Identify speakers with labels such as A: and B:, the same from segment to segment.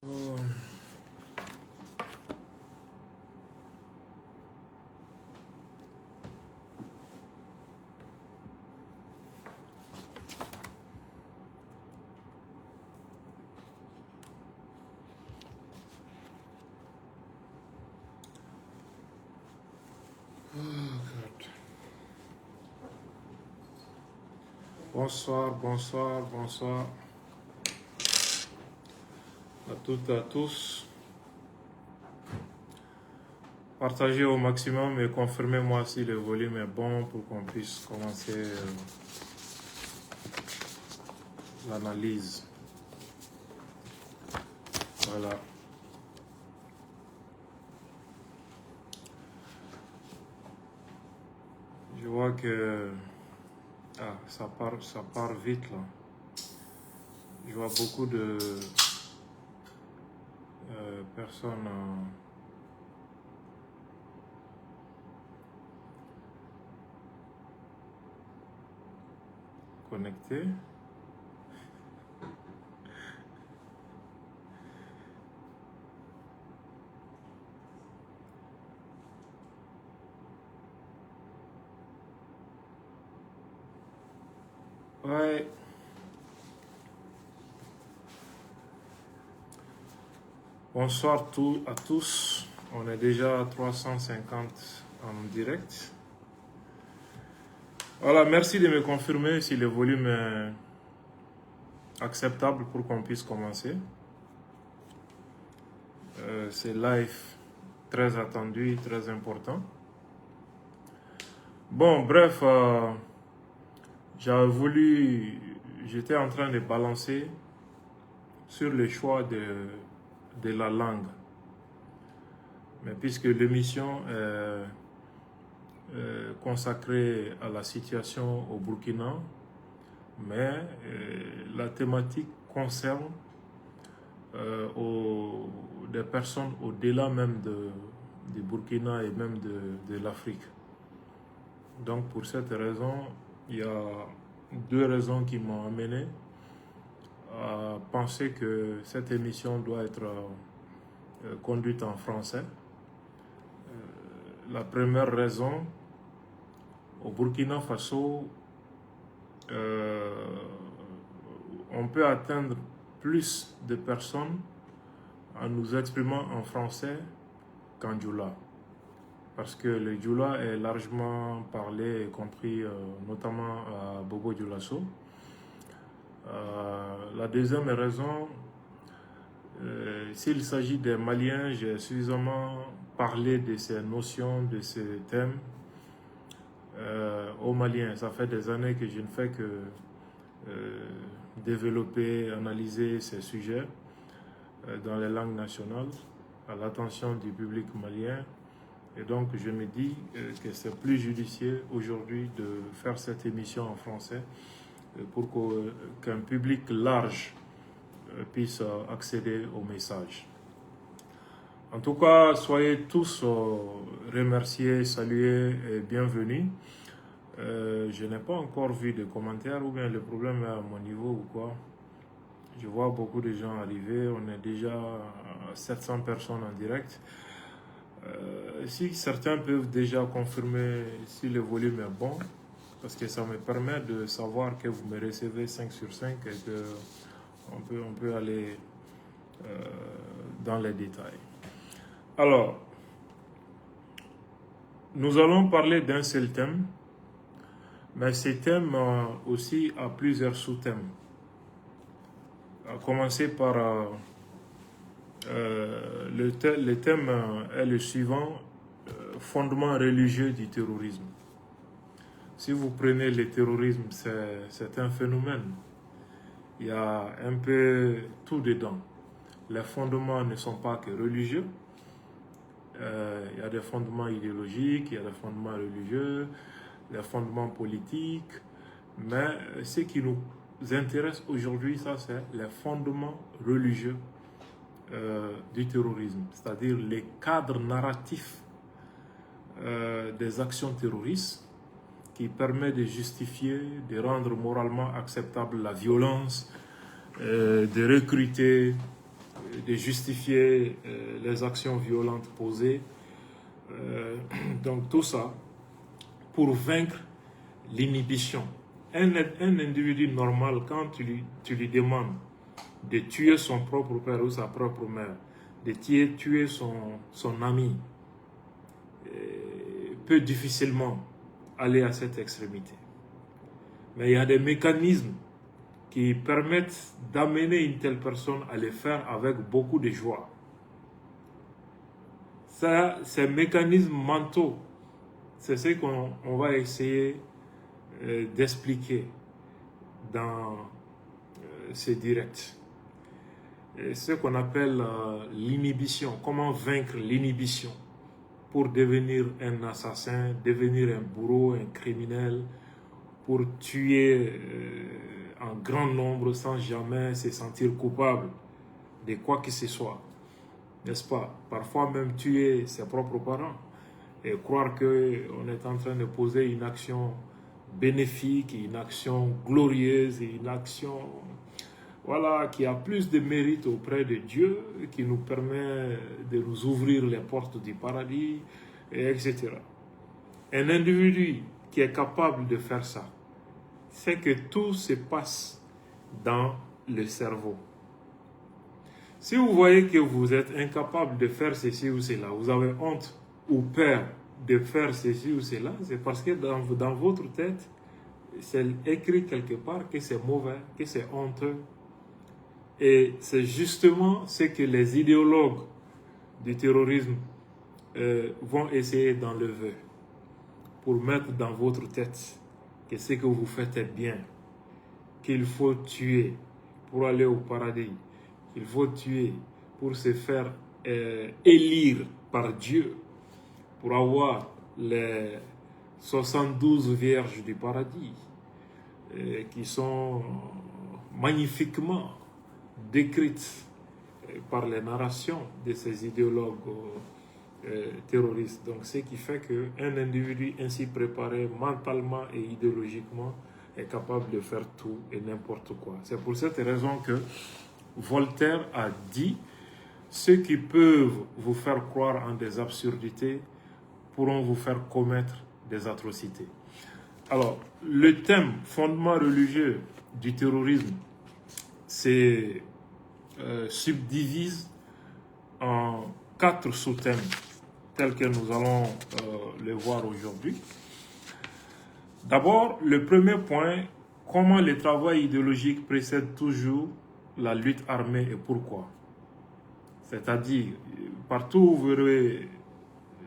A: Oh, God. Bonsoir, bonsoir, bonsoir à toutes et à tous. Partagez au maximum et confirmez-moi si le volume est bon pour qu'on puisse commencer l'analyse. Voilà. Je vois que ça part vite là. Je vois beaucoup de personnes connectées. Ouais. Bonsoir à tous. On est déjà à 350 en direct. Voilà, merci de me confirmer si le volume est acceptable pour qu'on puisse commencer. C'est live très attendu, très important. Bon, bref, j'étais en train de balancer sur le choix de la langue. Mais puisque l'émission est consacrée à la situation au Burkina, mais la thématique concerne des personnes au-delà même du Burkina et même de l'Afrique. Donc pour cette raison, il y a deux raisons qui m'ont amené à penser que cette émission doit être conduite en français. La première raison, au Burkina Faso, on peut atteindre plus de personnes en nous exprimant en français qu'en djoula. Parce que le djoula est largement parlé et compris notamment à Bobo Dioulasso. La deuxième raison, s'il s'agit des Maliens, j'ai suffisamment parlé de ces notions, de ces thèmes aux Maliens. Ça fait des années que je ne fais que développer, analyser ces sujets dans les langues nationales à l'attention du public malien. Et donc je me dis que c'est plus judicieux aujourd'hui de faire cette émission en français pour qu'un public large puisse accéder au message. En tout cas, soyez tous remerciés, salués et bienvenus. Je n'ai pas encore vu de commentaires ou bien le problème est à mon niveau ou quoi. Je vois beaucoup de gens arriver, on est déjà à 700 personnes en direct. Si certains peuvent déjà confirmer si le volume est bon, parce que ça me permet de savoir que vous me recevez 5 sur 5 et qu'on peut aller dans les détails. Alors, nous allons parler d'un seul thème, mais ce thème aussi a plusieurs sous-thèmes. À commencer par le thème est le suivant, fondement religieux du terrorisme. Si vous prenez le terrorisme, c'est un phénomène. Il y a un peu tout dedans. Les fondements ne sont pas que religieux. Il y a des fondements idéologiques, il y a des fondements religieux, des fondements politiques. Mais ce qui nous intéresse aujourd'hui, ça c'est les fondements religieux du terrorisme, c'est-à-dire les cadres narratifs des actions terroristes qui permet de justifier, de rendre moralement acceptable la violence, de recruter de justifier les actions violentes posées. Donc tout ça pour vaincre l'inhibition. Un individu normal, quand tu lui demandes de tuer son propre père ou sa propre mère, de tuer son ami, peut difficilement aller à cette extrémité. Mais il y a des mécanismes qui permettent d'amener une telle personne à le faire avec beaucoup de joie. Ça, ces mécanismes mentaux, c'est ce qu'on va essayer d'expliquer dans ces directs. Ce qu'on appelle l'inhibition, comment vaincre l'inhibition pour devenir un assassin, devenir un bourreau, un criminel, pour tuer en grand nombre sans jamais se sentir coupable de quoi que ce soit. N'est-ce pas? Parfois même tuer ses propres parents et croire qu'on est en train de poser une action bénéfique, une action glorieuse, une action qui a plus de mérite auprès de Dieu, qui nous permet de nous ouvrir les portes du paradis, etc. Un individu qui est capable de faire ça, c'est que tout se passe dans le cerveau. Si vous voyez que vous êtes incapable de faire ceci ou cela, vous avez honte ou peur de faire ceci ou cela, c'est parce que dans votre tête, c'est écrit quelque part que c'est mauvais, que c'est honteux. Et c'est justement ce que les idéologues du terrorisme vont essayer d'enlever pour mettre dans votre tête que ce que vous faites est bien, qu'il faut tuer pour aller au paradis, qu'il faut tuer pour se faire élire par Dieu, pour avoir les 72 vierges du paradis qui sont magnifiquement décrites par les narrations de ces idéologues terroristes. Donc, ce qui fait qu'un individu ainsi préparé mentalement et idéologiquement est capable de faire tout et n'importe quoi. C'est pour cette raison que Voltaire a dit « Ceux qui peuvent vous faire croire en des absurdités pourront vous faire commettre des atrocités. » Alors, le thème fondement religieux du terrorisme se subdivise en 4 sous-thèmes tels que nous allons les voir aujourd'hui. D'abord, le premier point, comment le travail idéologique précède toujours la lutte armée et pourquoi. C'est-à-dire, partout où vous verrez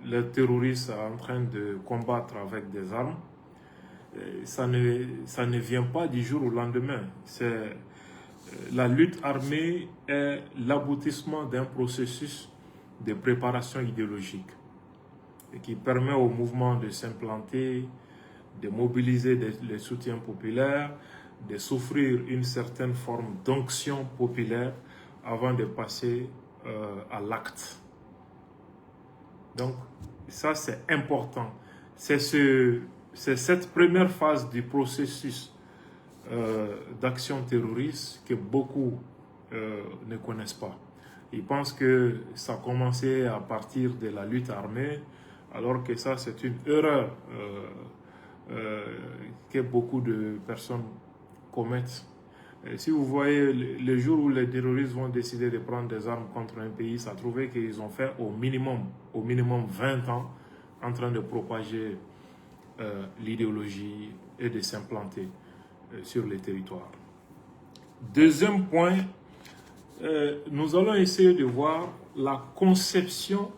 A: les terroristes en train de combattre avec des armes, ça ne vient pas du jour au lendemain. La lutte armée est l'aboutissement d'un processus de préparation idéologique et qui permet au mouvement de s'implanter, de mobiliser les soutiens populaires, de souffrir une certaine forme d'onction populaire avant de passer à l'acte. Donc, ça c'est important. C'est cette première phase du processus d'action terroriste que beaucoup ne connaissent pas. Ils pensent que ça a commencé à partir de la lutte armée, alors que ça c'est une erreur que beaucoup de personnes commettent. Et si vous voyez le jour où les terroristes vont décider de prendre des armes contre un pays, ça trouvait qu'ils ont fait au minimum 20 ans en train de propager l'idéologie et de s'implanter sur les territoires. Deuxième point, nous allons essayer de voir la conception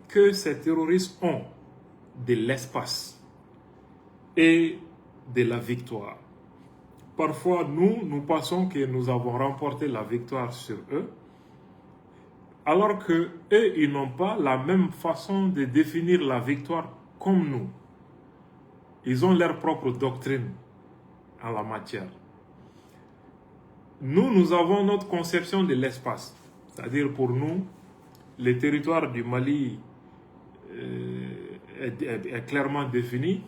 A: que ces terroristes ont de l'espace et de la victoire. Parfois, nous pensons que nous avons remporté la victoire sur eux, alors que eux, ils n'ont pas la même façon de définir la victoire comme nous. Ils ont leur propre doctrine en la matière. Nous avons notre conception de l'espace. C'est-à-dire pour nous, le territoire du Mali est clairement défini.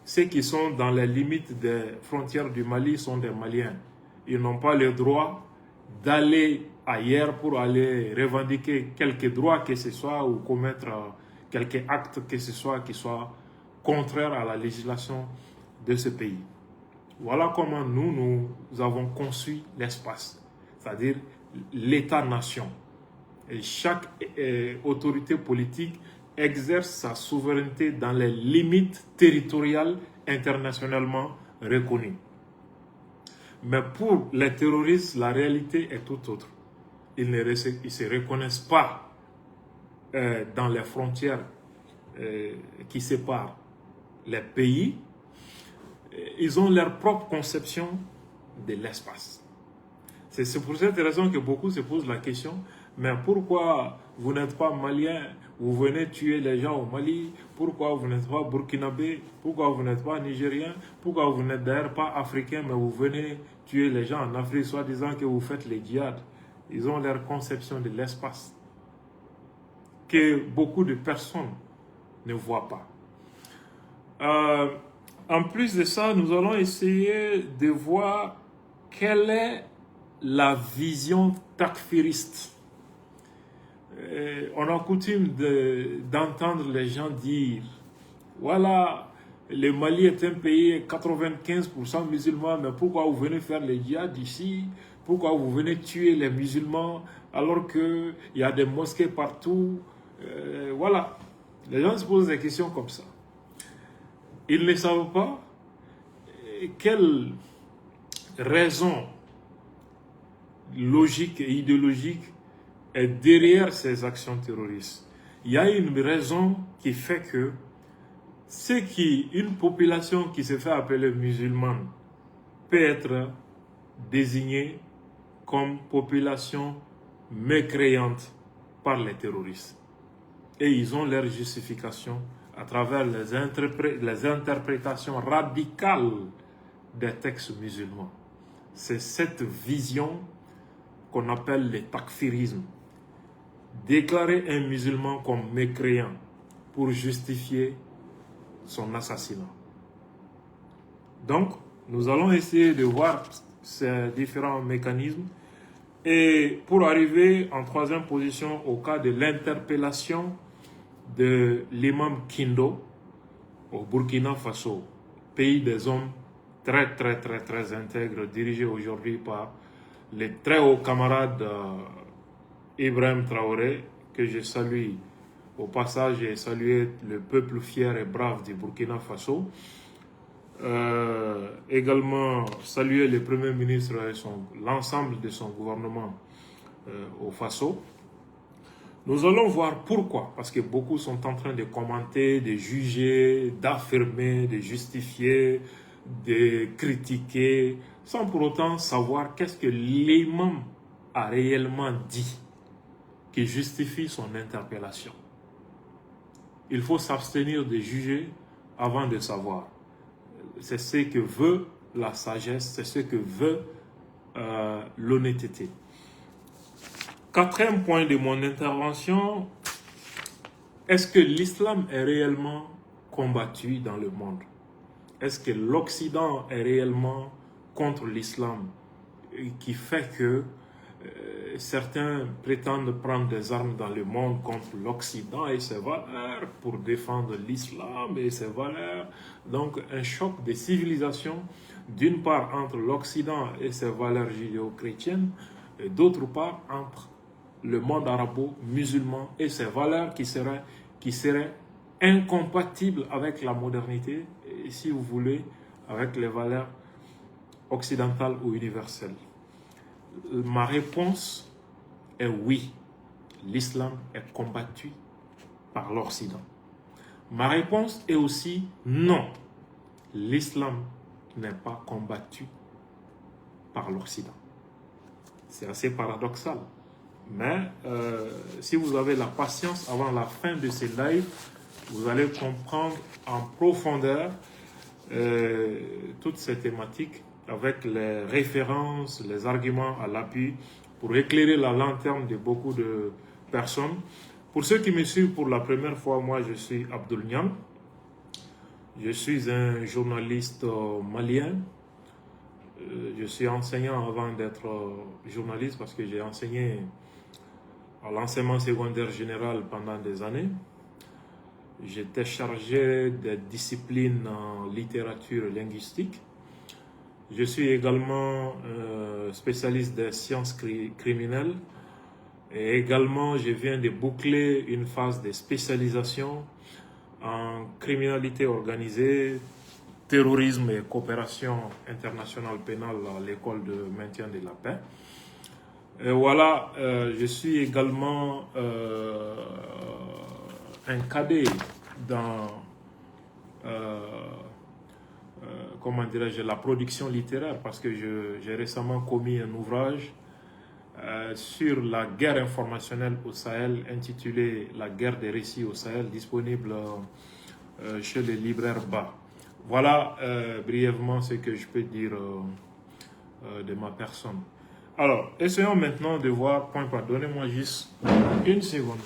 A: Ceux qui sont dans les limites des frontières du Mali sont des Maliens. Ils n'ont pas le droit d'aller ailleurs pour aller revendiquer quelques droits que ce soit ou commettre quelques actes que ce soit qui soient contraires à la législation de ce pays. Voilà comment nous avons conçu l'espace, c'est-à-dire l'État-nation. Et chaque autorité politique exerce sa souveraineté dans les limites territoriales internationalement reconnues. Mais pour les terroristes, la réalité est tout autre. Ils ne se reconnaissent pas dans les frontières qui séparent les pays. Ils ont leur propre conception de l'espace. C'est pour cette raison que beaucoup se posent la question, mais pourquoi vous n'êtes pas malien, vous venez tuer les gens au Mali, pourquoi vous n'êtes pas burkinabé, pourquoi vous n'êtes pas nigérien, pourquoi vous n'êtes d'ailleurs pas africain, mais vous venez tuer les gens en Afrique, soit disant que vous faites les djihad. Ils ont leur conception de l'espace que beaucoup de personnes ne voient pas. En plus de ça, nous allons essayer de voir quelle est la vision takfiriste. On a coutume d'entendre les gens dire, voilà, le Mali est un pays 95% musulman, mais pourquoi vous venez faire les djihad ici? Pourquoi vous venez tuer les musulmans alors qu'il y a des mosquées partout? Voilà, les gens se posent des questions comme ça. Ils ne savent pas quelle raison logique et idéologique est derrière ces actions terroristes. Il y a une raison qui fait que une population qui se fait appeler musulmane peut être désignée comme population mécréante par les terroristes. Et ils ont leur justification à travers les interprétations radicales des textes musulmans. C'est cette vision qu'on appelle le takfirisme. Déclarer un musulman comme mécréant pour justifier son assassinat. Donc, nous allons essayer de voir ces différents mécanismes et pour arriver en troisième position au cas de l'interpellation de l'imam Kindo au Burkina Faso, pays des hommes très intègres, dirigé aujourd'hui par les très hauts camarades Ibrahim Traoré, que je salue au passage, et saluer le peuple fier et brave du Burkina Faso. Également saluer le Premier ministre et l'ensemble de son gouvernement au Faso. Nous allons voir pourquoi, parce que beaucoup sont en train de commenter, de juger, d'affirmer, de justifier, de critiquer, sans pour autant savoir qu'est-ce que l'imam a réellement dit qui justifie son interpellation. Il faut s'abstenir de juger avant de savoir. C'est ce que veut la sagesse, c'est ce que veut l'honnêteté. Quatrième point de mon intervention, est-ce que l'islam est réellement combattu dans le monde? Est-ce que l'Occident est réellement contre l'islam qui fait que certains prétendent prendre des armes dans le monde contre l'Occident et ses valeurs pour défendre l'islam et ses valeurs? Donc un choc de civilisation, d'une part entre l'Occident et ses valeurs judéo-chrétiennes, et d'autre part entre le monde arabo-musulman et ses valeurs qui seraient incompatibles avec la modernité et, si vous voulez, avec les valeurs occidentales ou universelles. Ma réponse est oui, l'islam est combattu par l'Occident. Ma réponse est aussi non, l'islam n'est pas combattu par l'Occident. C'est assez paradoxal. Mais si vous avez la patience avant la fin de ces lives, vous allez comprendre en profondeur toutes ces thématiques avec les références, les arguments à l'appui pour éclairer la lanterne de beaucoup de personnes. Pour ceux qui me suivent pour la première fois, moi je suis Abdoul Niang. Je suis un journaliste malien. Je suis enseignant avant d'être journaliste parce que j'ai enseigné à l'enseignement secondaire général pendant des années. J'étais chargé des disciplines en littérature linguistique. Je suis également spécialiste des sciences criminelles. Et également, je viens de boucler une phase de spécialisation en criminalité organisée, terrorisme et coopération internationale pénale à l'école de maintien de la paix. Et voilà, je suis également un cadet dans comment dirais-je, la production littéraire parce que j'ai récemment commis un ouvrage sur la guerre informationnelle au Sahel intitulé La guerre des récits au Sahel, disponible chez les libraires Bas. Voilà brièvement ce que je peux dire de ma personne. Alors, essayons maintenant de voir point par point. Donnez-moi juste une seconde.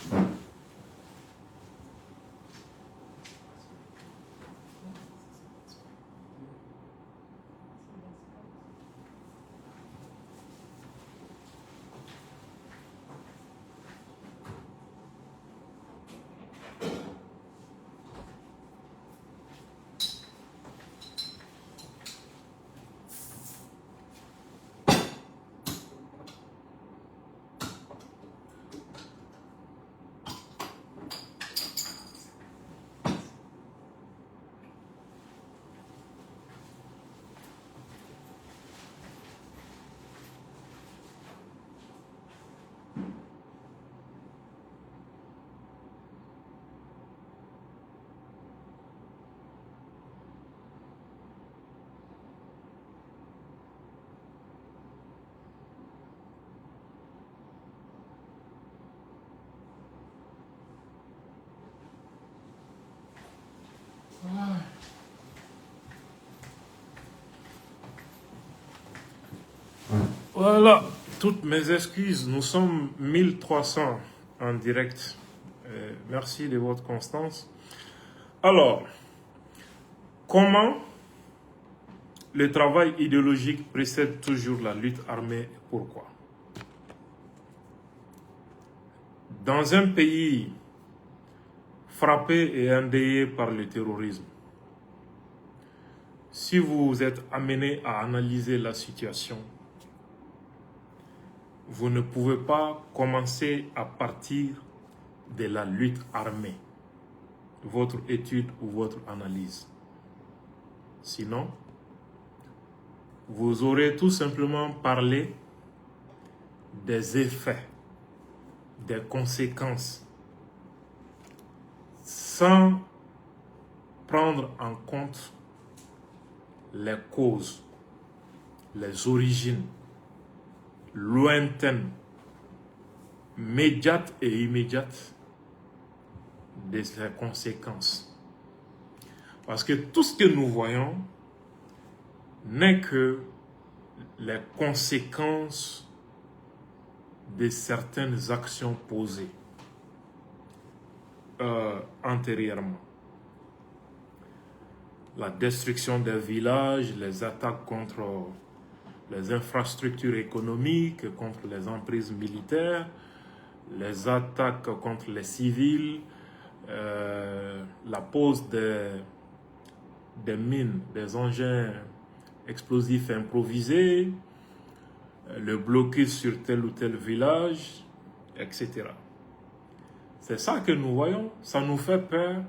A: Voilà, toutes mes excuses. Nous sommes 1300 en direct. Merci de votre constance. Alors, comment le travail idéologique précède toujours la lutte armée et pourquoi? Dans un pays frappé et endeuillé par le terrorisme, si vous êtes amené à analyser la situation, vous ne pouvez pas commencer à partir de la lutte armée, votre étude ou votre analyse. Sinon, vous aurez tout simplement parlé des effets, des conséquences, sans prendre en compte les causes, les origines lointaines, médiates et immédiates de ces conséquences. Parce que tout ce que nous voyons n'est que les conséquences de certaines actions posées antérieurement. La destruction des villages, les attaques contre les infrastructures économiques, contre les emprises militaires, les attaques contre les civils, la pose des mines, des engins explosifs improvisés, le blocus sur tel ou tel village, etc. C'est ça que nous voyons, ça nous fait peur,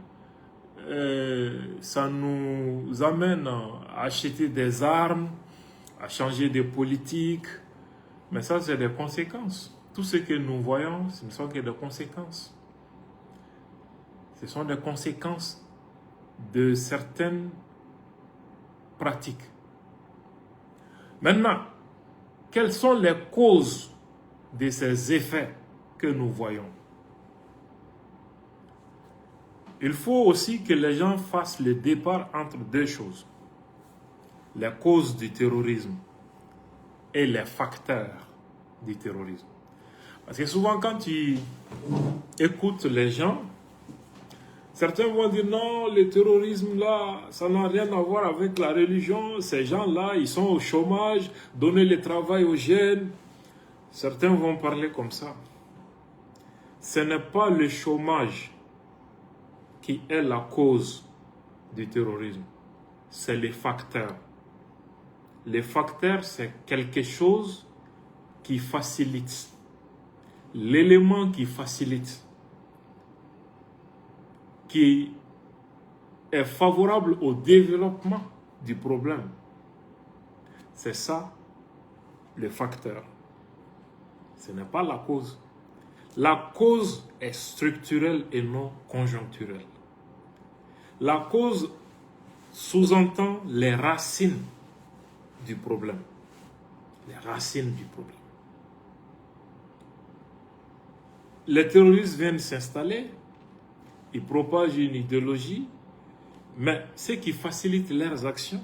A: ça nous amène à acheter des armes, à changer de politique, mais ça c'est des conséquences. Tout ce que nous voyons, ce ne sont que des conséquences. Ce sont des conséquences de certaines pratiques. Maintenant, quelles sont les causes de ces effets que nous voyons? Il faut aussi que les gens fassent le départ entre deux choses. Les causes du terrorisme et les facteurs du terrorisme. Parce que souvent quand tu écoutes les gens, Certains vont dire non, le terrorisme là, ça n'a rien à voir avec la religion. Ces gens-là, ils sont au chômage, donner le travail aux jeunes. Certains vont parler comme ça. Ce n'est pas le chômage qui est la cause du terrorisme. C'est les facteurs. Les facteurs, c'est quelque chose qui facilite. L'élément qui facilite, qui est favorable au développement du problème. C'est ça, le facteur. Ce n'est pas la cause. La cause est structurelle et non conjoncturelle. La cause sous-entend les racines du problème. Les racines du problème. Les terroristes viennent s'installer, ils propagent une idéologie, mais ce qui facilite leurs actions,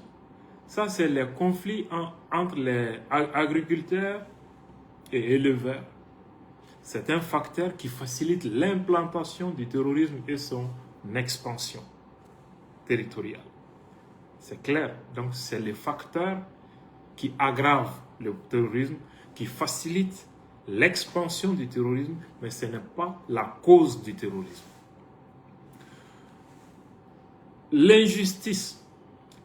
A: ça c'est les conflits entre les agriculteurs et éleveurs. C'est un facteur qui facilite l'implantation du terrorisme et son expansion territoriale. C'est clair. Donc c'est les facteurs qui aggravent le terrorisme, qui facilitent l'expansion du terrorisme, mais ce n'est pas la cause du terrorisme. L'injustice,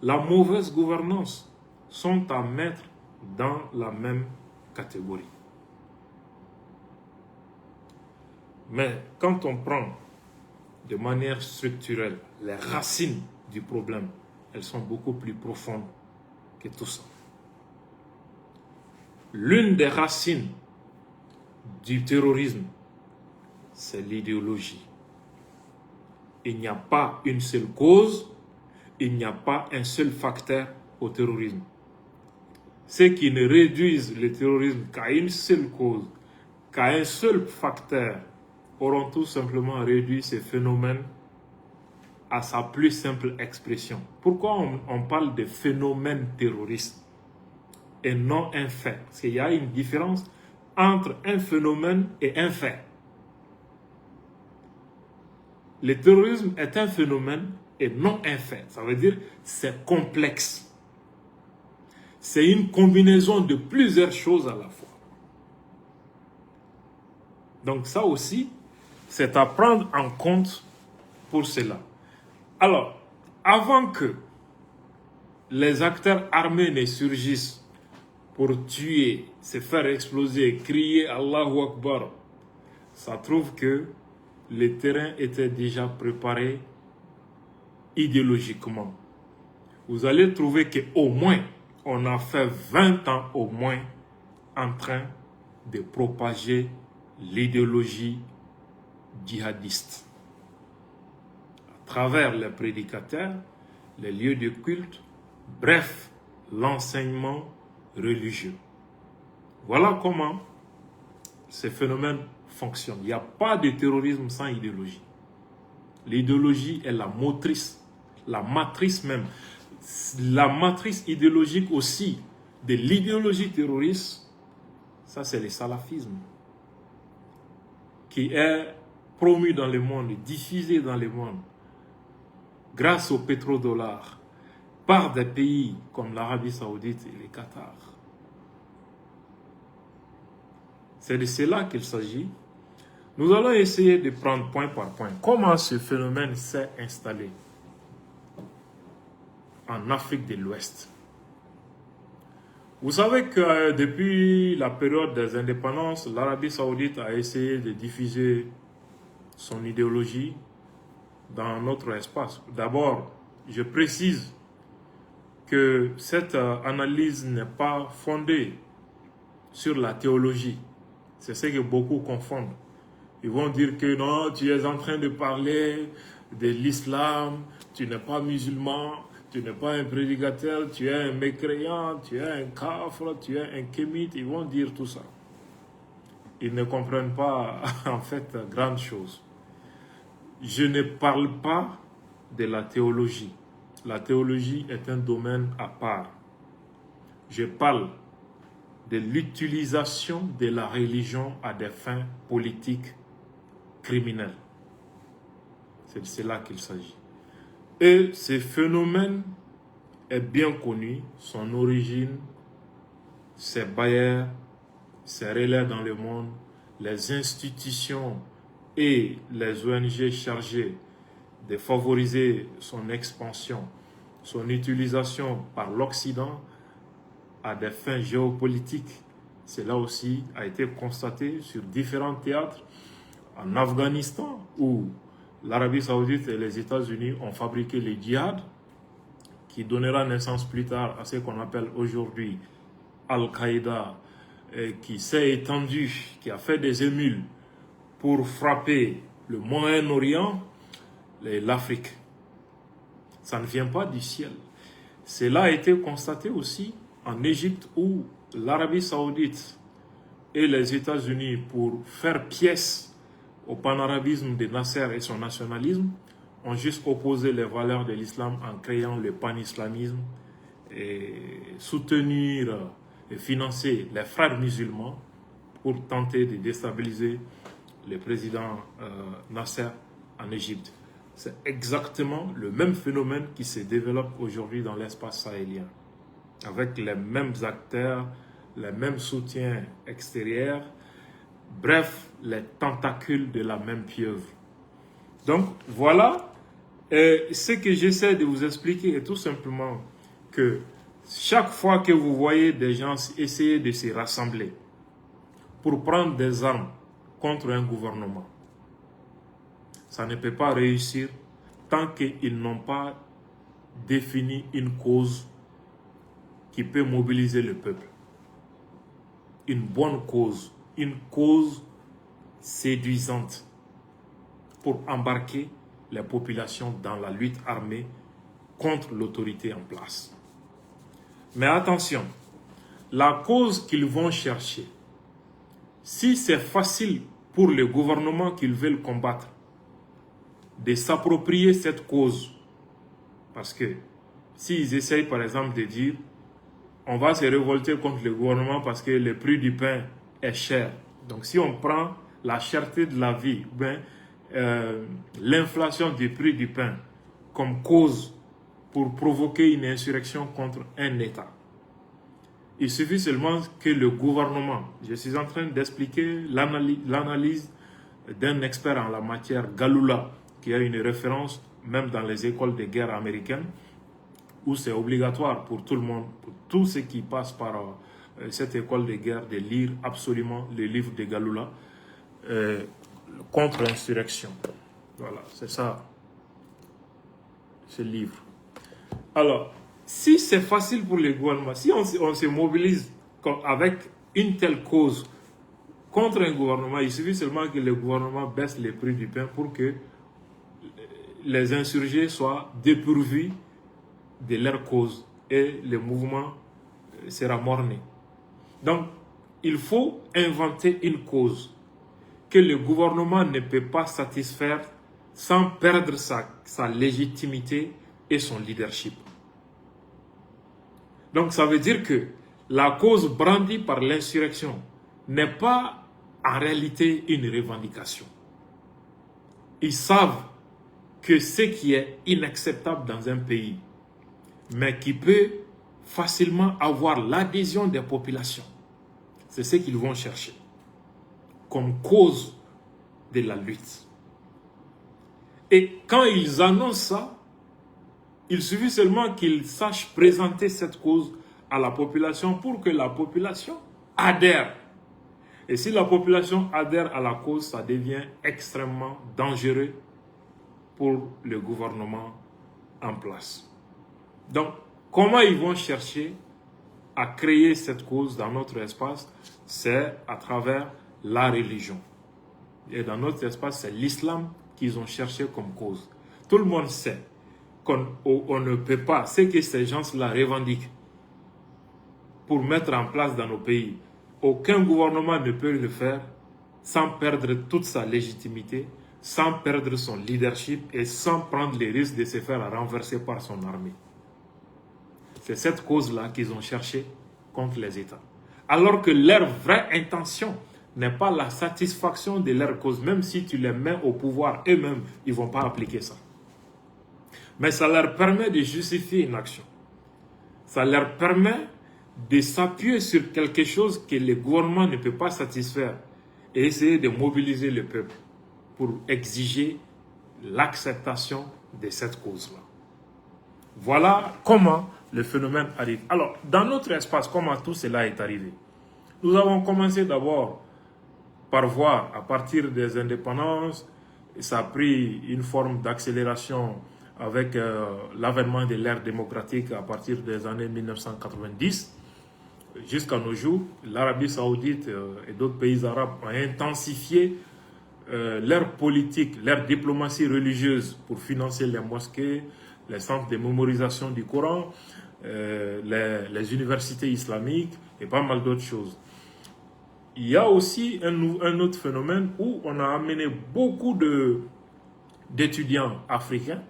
A: la mauvaise gouvernance sont à mettre dans la même catégorie. Mais quand on prend de manière structurelle les racines du problème, elles sont beaucoup plus profondes que tout ça. L'une des racines du terrorisme, c'est l'idéologie. Il n'y a pas une seule cause, il n'y a pas un seul facteur au terrorisme. Ceux qui ne réduisent le terrorisme qu'à une seule cause, qu'à un seul facteur, auront tout simplement réduit ce phénomène à sa plus simple expression. Pourquoi on parle de phénomène terroriste et non un fait? Parce qu'il y a une différence entre un phénomène et un fait. Le terrorisme est un phénomène et non un fait. Ça veut dire que c'est complexe. C'est une combinaison de plusieurs choses à la fois. Donc ça aussi, c'est à prendre en compte pour cela. Alors, avant que les acteurs armés ne surgissent pour tuer, se faire exploser, crier Allahu Akbar, ça prouve que le terrain était déjà préparé idéologiquement. Vous allez trouver qu'au moins, on a fait 20 ans au moins en train de propager l'idéologie djihadiste. À travers les prédicateurs, les lieux de culte, bref, l'enseignement religieux. Voilà comment ce phénomène fonctionne. Il n'y a pas de terrorisme sans idéologie. L'idéologie est la motrice, la matrice même. La matrice idéologique aussi de l'idéologie terroriste, ça c'est le salafisme, qui est promu dans le monde, diffusé dans le monde, grâce au pétrodollar, par des pays comme l'Arabie Saoudite et le Qatar. C'est de cela qu'il s'agit. Nous allons essayer de prendre point par point comment ce phénomène s'est installé en Afrique de l'Ouest. Vous savez que depuis la période des indépendances, l'Arabie Saoudite a essayé de diffuser son idéologie dans notre espace. D'abord, je précise que cette analyse n'est pas fondée sur la théologie. C'est ce que beaucoup confondent. Ils vont dire que non, tu es en train de parler de l'islam, tu n'es pas musulman, tu n'es pas un prédicateur, tu es un mécréant, tu es un kafre, tu es un kémite. Ils vont dire tout ça. Ils ne comprennent pas en fait grande chose. Je ne parle pas de la théologie. La théologie est un domaine à part. Je parle de l'utilisation de la religion à des fins politiques criminelles. C'est de cela qu'il s'agit. Et ce phénomène est bien connu, son origine, ses bailleurs, ses relais dans le monde, les institutions et les ONG chargées de favoriser son expansion, son utilisation par l'Occident à des fins géopolitiques. Cela aussi a été constaté sur différents théâtres, en Afghanistan, où l'Arabie Saoudite et les États-Unis ont fabriqué les djihad, qui donnera naissance plus tard à ce qu'on appelle aujourd'hui Al-Qaïda, qui s'est étendu, qui a fait des émules pour frapper le Moyen-Orient et l'Afrique. Ça ne vient pas du ciel. Cela a été constaté aussi en Égypte, où l'Arabie Saoudite et les États-Unis, pour faire pièce au panarabisme de Nasser et son nationalisme, ont juste opposé les valeurs de l'islam en créant le panislamisme et soutenir et financer les frères musulmans pour tenter de déstabiliser le président Nasser en Égypte. C'est exactement le même phénomène qui se développe aujourd'hui dans l'espace sahélien, avec les mêmes acteurs, les mêmes soutiens extérieurs, bref, les tentacules de la même pieuvre. Donc voilà, ce que j'essaie de vous expliquer est tout simplement que chaque fois que vous voyez des gens essayer de se rassembler pour prendre des armes contre un gouvernement, ça ne peut pas réussir tant qu'ils n'ont pas défini une cause qui peut mobiliser le peuple. Une bonne cause, une cause séduisante pour embarquer les populations dans la lutte armée contre l'autorité en place. Mais attention, la cause qu'ils vont chercher, si c'est facile pour le gouvernement qu'ils veulent combattre de s'approprier cette cause, parce que s'ils essayent par exemple de dire on va se révolter contre le gouvernement parce que le prix du pain est cher. Donc si on prend la cherté de la vie, l'inflation du prix du pain comme cause pour provoquer une insurrection contre un État, il suffit seulement que le gouvernement, je suis en train d'expliquer l'analyse d'un expert en la matière, Galula, qui a une référence même dans les écoles de guerre américaines, où c'est obligatoire pour tout le monde, pour tous ceux qui passent par cette école de guerre, de lire absolument le livre de Galula, contre-insurrection. Voilà, c'est ça, ce livre. Alors, si c'est facile pour les gouvernements, si on se mobilise avec une telle cause contre un gouvernement, il suffit seulement que le gouvernement baisse les prix du pain pour que les insurgés soient dépourvus de leur cause et le mouvement sera mort-né. Donc, il faut inventer une cause que le gouvernement ne peut pas satisfaire sans perdre sa légitimité et son leadership. Donc, ça veut dire que la cause brandie par l'insurrection n'est pas en réalité une revendication. Ils savent que ce qui est inacceptable dans un pays, mais qui peut facilement avoir l'adhésion des populations, c'est ce qu'ils vont chercher comme cause de la lutte. Et quand ils annoncent ça, il suffit seulement qu'ils sachent présenter cette cause à la population pour que la population adhère. Et si la population adhère à la cause, ça devient extrêmement dangereux pour le gouvernement en place. Donc, comment ils vont chercher à créer cette cause dans notre espace? C'est à travers la religion. Et dans notre espace, c'est l'islam qu'ils ont cherché comme cause. Tout le monde sait qu'on ne peut pas, ce que ces gens-là revendiquent pour mettre en place dans nos pays, aucun gouvernement ne peut le faire sans perdre toute sa légitimité, sans perdre son leadership et sans prendre les risques de se faire renverser par son armée. C'est cette cause-là qu'ils ont cherché contre les États. Alors que leur vraie intention n'est pas la satisfaction de leur cause. Même si tu les mets au pouvoir, eux-mêmes, ils ne vont pas appliquer ça. Mais ça leur permet de justifier une action. Ça leur permet de s'appuyer sur quelque chose que le gouvernement ne peut pas satisfaire et essayer de mobiliser le peuple pour exiger l'acceptation de cette cause-là. Voilà comment le phénomène arrive. Alors, dans notre espace, comment tout cela est arrivé? Nous avons commencé d'abord par voir, à partir des indépendances, ça a pris une forme d'accélération avec l'avènement de l'ère démocratique à partir des années 1990. Jusqu'à nos jours, l'Arabie Saoudite et d'autres pays arabes ont intensifié leur politique, leur diplomatie religieuse pour financer les mosquées, les centres de mémorisation du Coran, les universités islamiques et pas mal d'autres choses. Il y a aussi un autre phénomène où on a amené beaucoup d'étudiants africains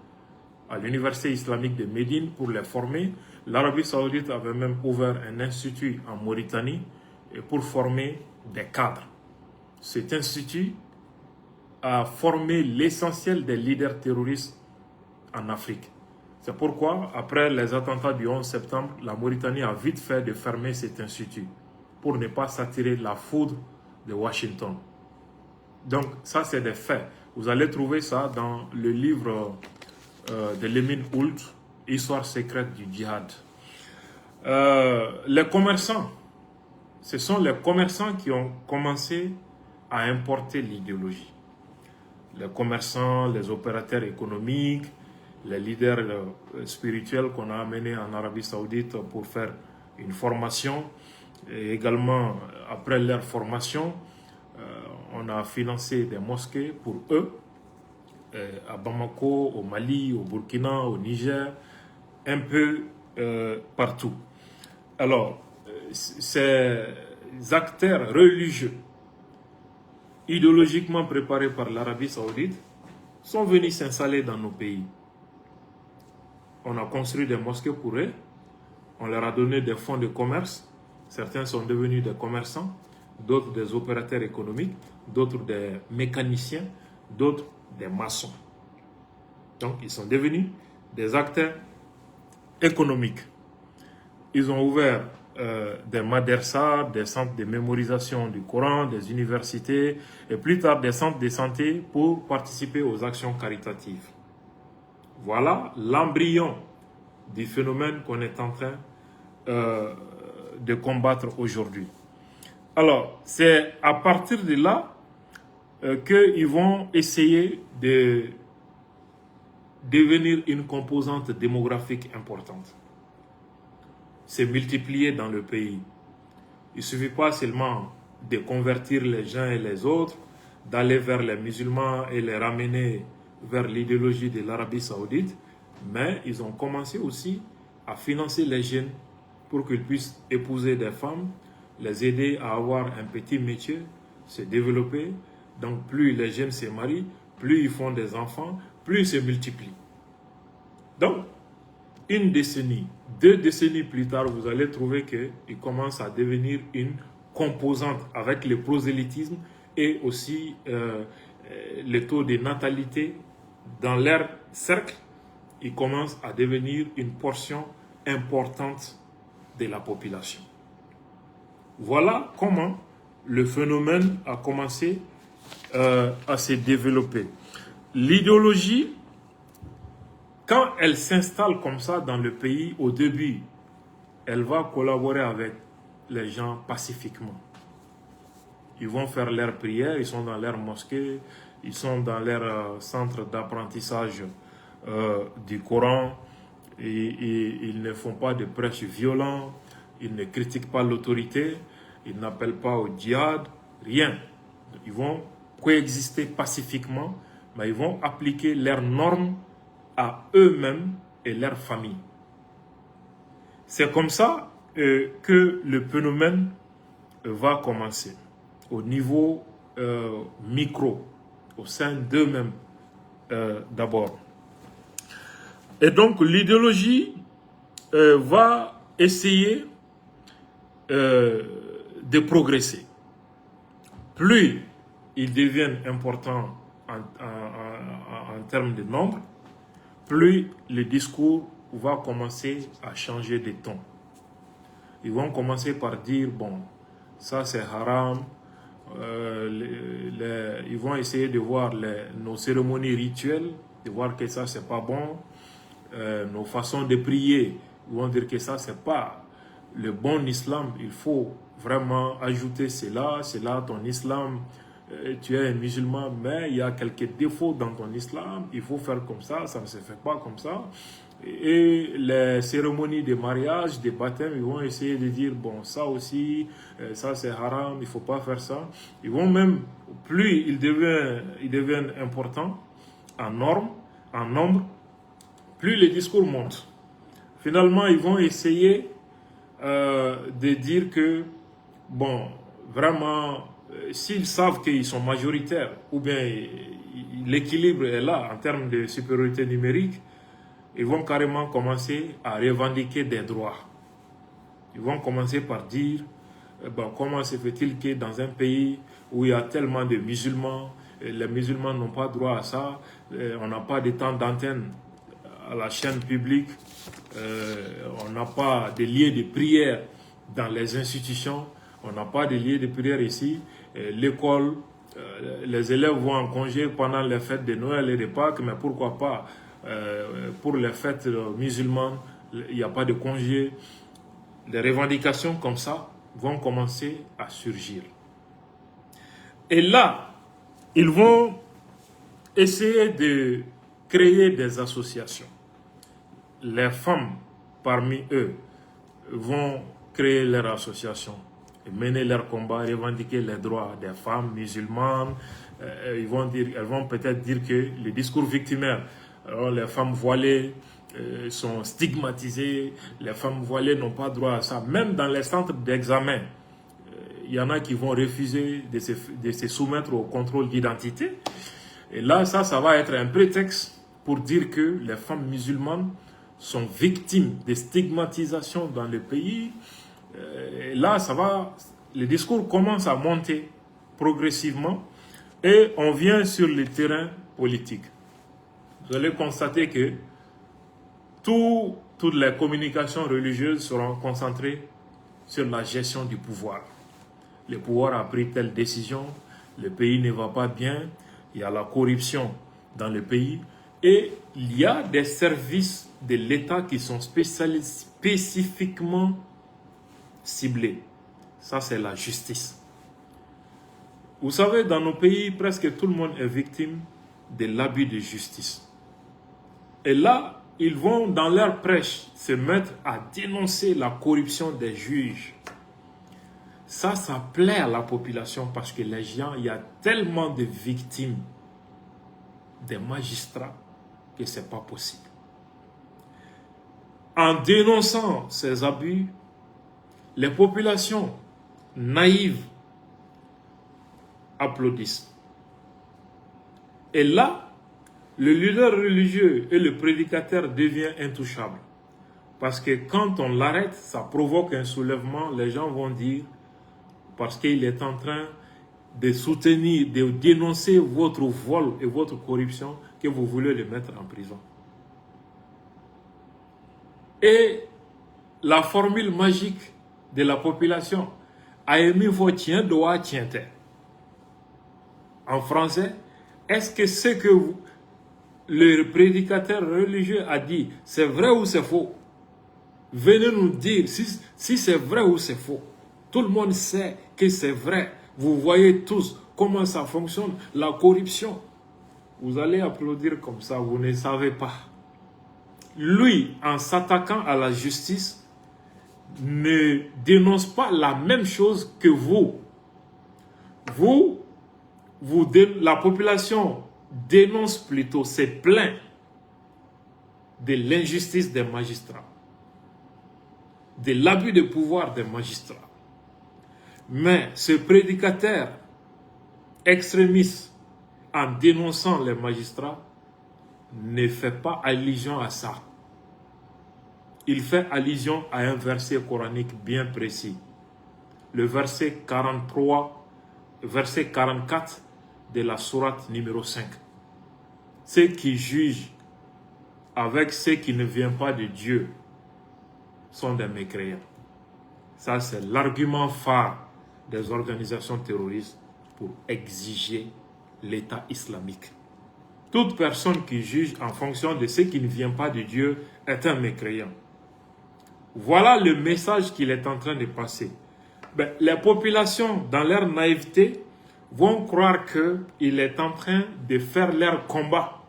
A: à l'université islamique de Médine pour les former. L'Arabie Saoudite avait même ouvert un institut en Mauritanie pour former des cadres. Cet institut a formé l'essentiel des leaders terroristes en Afrique. C'est pourquoi, après les attentats du 11 septembre, la Mauritanie a vite fait de fermer cet institut pour ne pas s'attirer la foudre de Washington. Donc, ça, c'est des faits. Vous allez trouver ça dans le livre de Lemin Ould, Histoire secrète du djihad. Les commerçants, ce sont les commerçants qui ont commencé à importer l'idéologie. Les commerçants, les opérateurs économiques, les leaders spirituels qu'on a amenés en Arabie Saoudite pour faire une formation. Et également, après leur formation, on a financé des mosquées pour eux, à Bamako, au Mali, au Burkina, au Niger, un peu partout. Alors, ces acteurs religieux, idéologiquement préparés par l'Arabie Saoudite, sont venus s'installer dans nos pays. On a construit des mosquées pour eux, on leur a donné des fonds de commerce. Certains sont devenus des commerçants, d'autres des opérateurs économiques, d'autres des mécaniciens, d'autres des maçons. Donc, ils sont devenus des acteurs économiques. Ils ont ouvert des madrasas, des centres de mémorisation du Coran, des universités et plus tard des centres de santé pour participer aux actions caritatives. Voilà l'embryon du phénomène qu'on est en train de combattre aujourd'hui. Alors, c'est à partir de là qu'ils vont essayer de devenir une composante démographique importante. Se multiplier dans le pays. Il ne suffit pas seulement de convertir les uns et les autres, d'aller vers les musulmans et les ramener vers l'idéologie de l'Arabie Saoudite, mais ils ont commencé aussi à financer les jeunes pour qu'ils puissent épouser des femmes, les aider à avoir un petit métier, se développer. Donc plus les jeunes se marient, plus ils font des enfants, plus ils se multiplient. Donc, une décennie, 2 décennies plus tard, vous allez trouver qu'ils commencent à devenir une composante avec le prosélytisme et aussi le taux de natalité dans leur cercle. Ils commencent à devenir une portion importante de la population. Voilà comment le phénomène a commencé à se développer. L'idéologie, quand elle s'installe comme ça dans le pays, au début, elle va collaborer avec les gens pacifiquement. Ils vont faire leurs prières, ils sont dans leur mosquée, ils sont dans leur centre d'apprentissage du Coran, et ils ne font pas de prêches violents, ils ne critiquent pas l'autorité, ils n'appellent pas au djihad, rien. Ils vont coexister pacifiquement, mais ils vont appliquer leurs normes à eux-mêmes et leur famille. C'est comme ça que le phénomène va commencer au niveau micro, au sein d'eux-mêmes d'abord. Et donc l'idéologie va essayer de progresser. plus ils deviennent importants en termes de nombre, plus le discours va commencer à changer de ton. Ils vont commencer par dire, bon, ça c'est haram. Ils vont essayer de voir nos cérémonies rituelles, de voir que ça c'est pas bon. Nos façons de prier, ils vont dire que ça c'est pas le bon islam. Il faut vraiment ajouter cela, ton islam. Tu es un musulman, mais il y a quelques défauts dans ton islam. Il faut faire comme ça ne se fait pas comme ça. Et les cérémonies de mariage, de baptême, ils vont essayer de dire, bon, ça aussi, ça c'est haram, il ne faut pas faire ça. Ils vont même, plus ils deviennent importants en nombre, plus les discours montent. Finalement, ils vont essayer de dire que, bon, vraiment, s'ils savent qu'ils sont majoritaires, ou bien l'équilibre est là en termes de supériorité numérique, ils vont carrément commencer à revendiquer des droits. Ils vont commencer par dire, comment se fait-il que dans un pays où il y a tellement de musulmans, les musulmans n'ont pas droit à ça, on n'a pas de temps d'antenne à la chaîne publique, on n'a pas de lieux de prière dans les institutions, on n'a pas de lieux de prière ici, l'école, les élèves vont en congé pendant les fêtes de Noël et de Pâques, mais pourquoi pas pour les fêtes musulmanes, il n'y a pas de congé. Les revendications comme ça vont commencer à surgir. Et là, ils vont essayer de créer des associations. Les femmes parmi eux vont créer leur association, mener leur combat, revendiquer les droits des femmes musulmanes. Elles vont peut-être dire que le discours victimaire, alors les femmes voilées sont stigmatisées, les femmes voilées n'ont pas droit à ça. Même dans les centres d'examen, il y en a qui vont refuser de se soumettre au contrôle d'identité. Et là, ça va être un prétexte pour dire que les femmes musulmanes sont victimes de stigmatisation dans le pays. Et là, le discours commence à monter progressivement et on vient sur le terrain politique. Vous allez constater que toutes les communications religieuses seront concentrées sur la gestion du pouvoir. Le pouvoir a pris telle décision, le pays ne va pas bien, il y a la corruption dans le pays et il y a des services de l'État qui sont spécifiquement ciblés. Ça, c'est la justice. Vous savez, dans nos pays, presque tout le monde est victime de l'abus de justice. Et là, ils vont, dans leur prêche, se mettre à dénoncer la corruption des juges. Ça plaît à la population parce que les gens, il y a tellement de victimes des magistrats que ce n'est pas possible. En dénonçant ces abus, les populations naïves applaudissent. Et là, le leader religieux et le prédicateur devient intouchable. Parce que quand on l'arrête, ça provoque un soulèvement. Les gens vont dire, parce qu'il est en train de soutenir, de dénoncer votre vol et votre corruption, que vous voulez le mettre en prison. Et la formule magique de la population, en français, est-ce que ce que le prédicateur religieux a dit, c'est vrai ou c'est faux? Venez nous dire si c'est vrai ou c'est faux. Tout le monde sait que c'est vrai. Vous voyez tous comment ça fonctionne, la corruption. Vous allez applaudir comme ça, vous ne savez pas. Lui, en s'attaquant à la justice, ne dénonce pas la même chose que vous. La population dénonce plutôt, se plaint de l'injustice des magistrats, de l'abus de pouvoir des magistrats. Mais ce prédicateur extrémiste, en dénonçant les magistrats, ne fait pas allusion à ça. Il fait allusion à un verset coranique bien précis. Le verset 43 verset 44 de la sourate numéro 5. Ceux qui jugent avec ceux qui ne viennent pas de Dieu sont des mécréants. Ça, c'est l'argument phare des organisations terroristes pour exiger l'État islamique. Toute personne qui juge en fonction de ce qui ne vient pas de Dieu est un mécréant. Voilà le message qu'il est en train de passer. Les populations, dans leur naïveté, vont croire qu'il est en train de faire leur combat.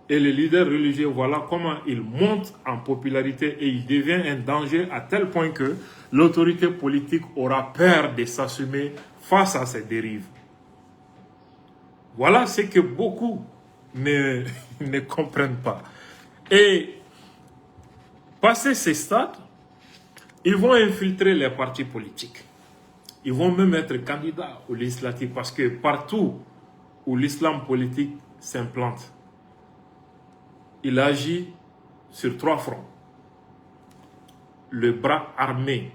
A: Et le leader religieux, voilà comment il monte en popularité et il devient un danger à tel point que l'autorité politique aura peur de s'assumer face à ces dérives. Voilà ce que beaucoup ne comprennent pas. Et passé ces stades, ils vont infiltrer les partis politiques. Ils vont même être candidats aux législatives parce que partout où l'islam politique s'implante, il agit sur 3 fronts. Le bras armé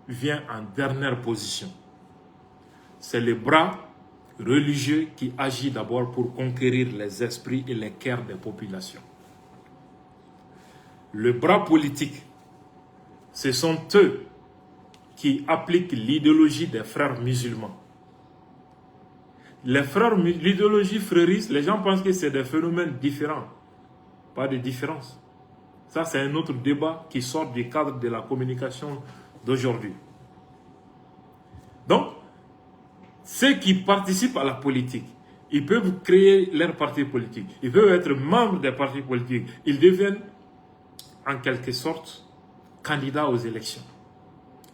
A: vient en dernière position. C'est le bras religieux qui agit d'abord pour conquérir les esprits et les cœurs des populations. Le bras politique, ce sont eux qui appliquent l'idéologie des frères musulmans. L'idéologie frériste, les gens pensent que c'est des phénomènes différents. Pas de différence. Ça, c'est un autre débat qui sort du cadre de la communication d'aujourd'hui. Donc, ceux qui participent à la politique, ils peuvent créer leur parti politique. Ils peuvent être membres des partis politiques. Ils deviennent, en quelque sorte, candidats aux élections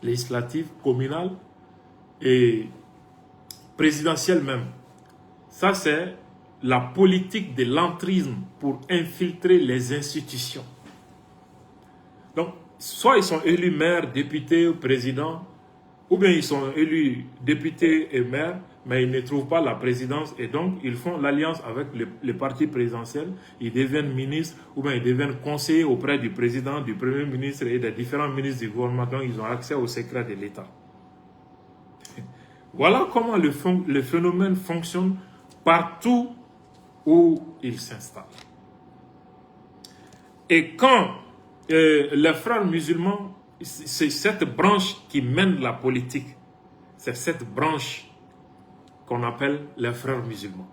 A: législatives, communales et présidentielles même. Ça, c'est la politique de l'entrisme pour infiltrer les institutions. Donc, soit ils sont élus maires, députés, présidents, ou bien ils sont élus députés et maires, mais ils ne trouvent pas la présidence et donc ils font l'alliance avec le parti présidentiel, ils deviennent ministres ou bien ils deviennent conseillers auprès du président, du premier ministre et des différents ministres du gouvernement, donc ils ont accès aux secrets de l'État. Voilà comment le phénomène fonctionne partout où il s'installe. Et quand les frères musulmans, c'est cette branche qui mène la politique, c'est cette branche qu'on appelle les frères musulmans.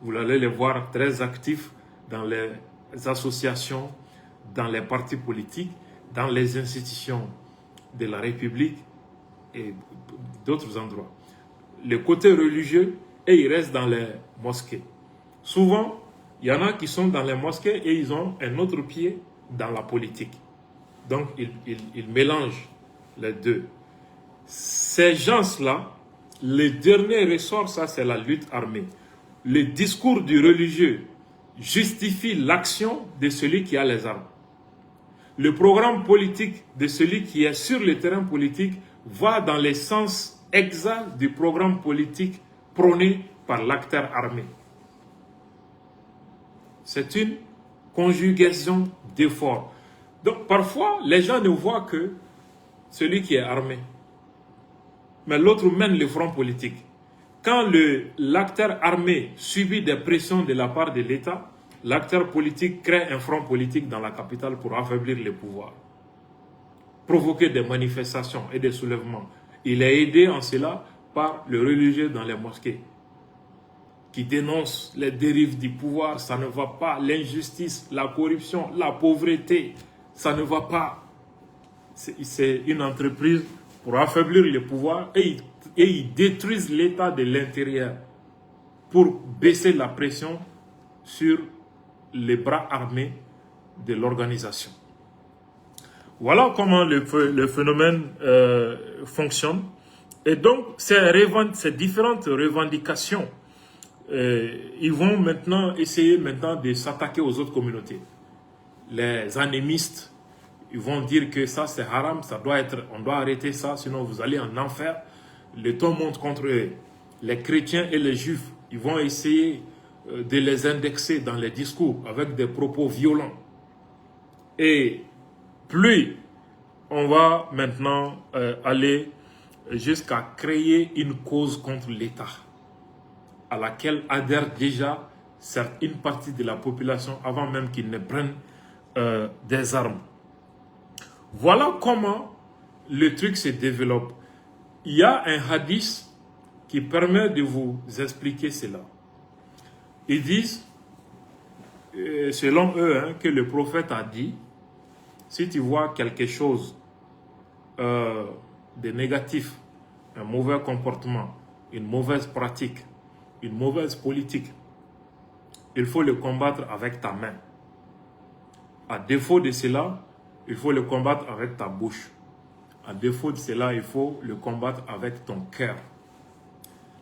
A: Vous allez les voir très actifs dans les associations, dans les partis politiques, dans les institutions de la République et d'autres endroits. Le côté religieux, et ils restent dans les mosquées. Souvent, il y en a qui sont dans les mosquées et ils ont un autre pied dans la politique. Donc, ils mélangent les deux. Ces gens-là, le dernier ressort, ça c'est la lutte armée. Le discours du religieux justifie l'action de celui qui a les armes. Le programme politique de celui qui est sur le terrain politique va dans le sens exact du programme politique prôné par l'acteur armé. C'est une conjugaison d'efforts. Donc parfois, les gens ne voient que celui qui est armé. Mais l'autre mène le front politique. Quand l'acteur armé subit des pressions de la part de l'État, l'acteur politique crée un front politique dans la capitale pour affaiblir le pouvoir, provoquer des manifestations et des soulèvements. Il est aidé en cela par le religieux dans les mosquées, qui dénonce les dérives du pouvoir. Ça ne va pas, l'injustice, la corruption, la pauvreté, ça ne va pas. C'est une entreprise pour affaiblir le pouvoir et ils détruisent l'État de l'intérieur pour baisser la pression sur les bras armés de l'organisation. Voilà comment le phénomène fonctionne. Et donc, ces différentes revendications, ils vont maintenant essayer de s'attaquer aux autres communautés. Les animistes, ils vont dire que ça c'est haram, on doit arrêter ça, sinon vous allez en enfer. Le ton monte contre eux. Les chrétiens et les juifs, ils vont essayer de les indexer dans les discours avec des propos violents. Et plus on va maintenant aller jusqu'à créer une cause contre l'État, à laquelle adhère déjà une partie de la population avant même qu'ils ne prennent des armes. Voilà comment le truc se développe. Il y a un hadith qui permet de vous expliquer cela. Ils disent, selon eux, que le prophète a dit, si tu vois quelque chose de négatif, un mauvais comportement, une mauvaise pratique, une mauvaise politique, il faut le combattre avec ta main. À défaut de cela, il faut le combattre avec ta bouche. À défaut de cela, il faut le combattre avec ton cœur.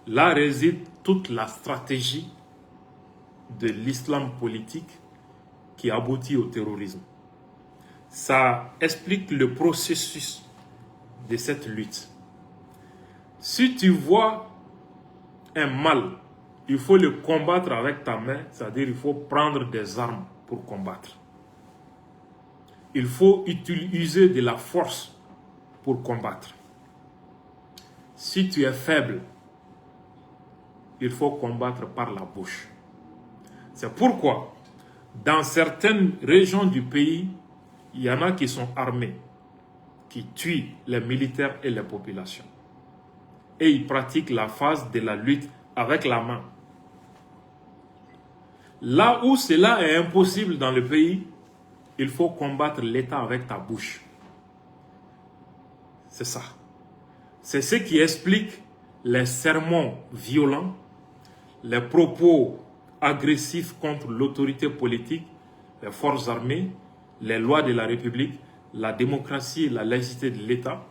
A: Là réside toute la stratégie de l'islam politique qui aboutit au terrorisme. Ça explique le processus de cette lutte. Si tu vois un mal, il faut le combattre avec ta main, c'est-à-dire il faut prendre des armes pour combattre. Il faut utiliser de la force pour combattre. Si tu es faible, il faut combattre par la bouche. C'est pourquoi, dans certaines régions du pays, il y en a qui sont armés, qui tuent les militaires et les populations. Et ils pratiquent la phase de la lutte avec la main. Là où cela est impossible dans le pays, il faut combattre l'État avec ta bouche. C'est ça. C'est ce qui explique les sermons violents, les propos agressifs contre l'autorité politique, les forces armées, les lois de la République, la démocratie et la laïcité de l'État,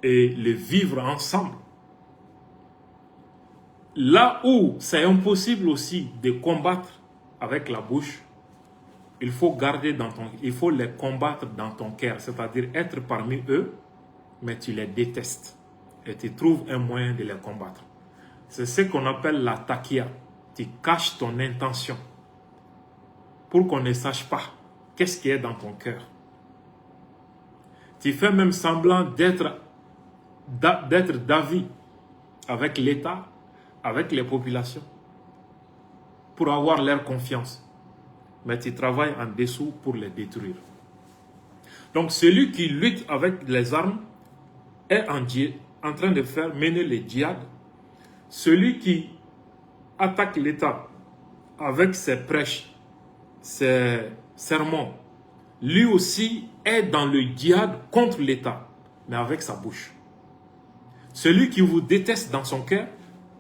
A: et le vivre ensemble. Là où c'est impossible aussi de combattre avec la bouche, il faut les combattre dans ton cœur, c'est-à-dire être parmi eux, mais tu les détestes et tu trouves un moyen de les combattre. C'est ce qu'on appelle la taqiya. Tu caches ton intention pour qu'on ne sache pas qu'est-ce qui est dans ton cœur. Tu fais même semblant d'être d'avis avec l'État, avec les populations, pour avoir leur confiance. Mais tu travailles en dessous pour les détruire. Donc celui qui lutte avec les armes est en train de mener le djihad. Celui qui attaque l'État avec ses prêches, ses sermons, lui aussi est dans le djihad contre l'État, mais avec sa bouche. Celui qui vous déteste dans son cœur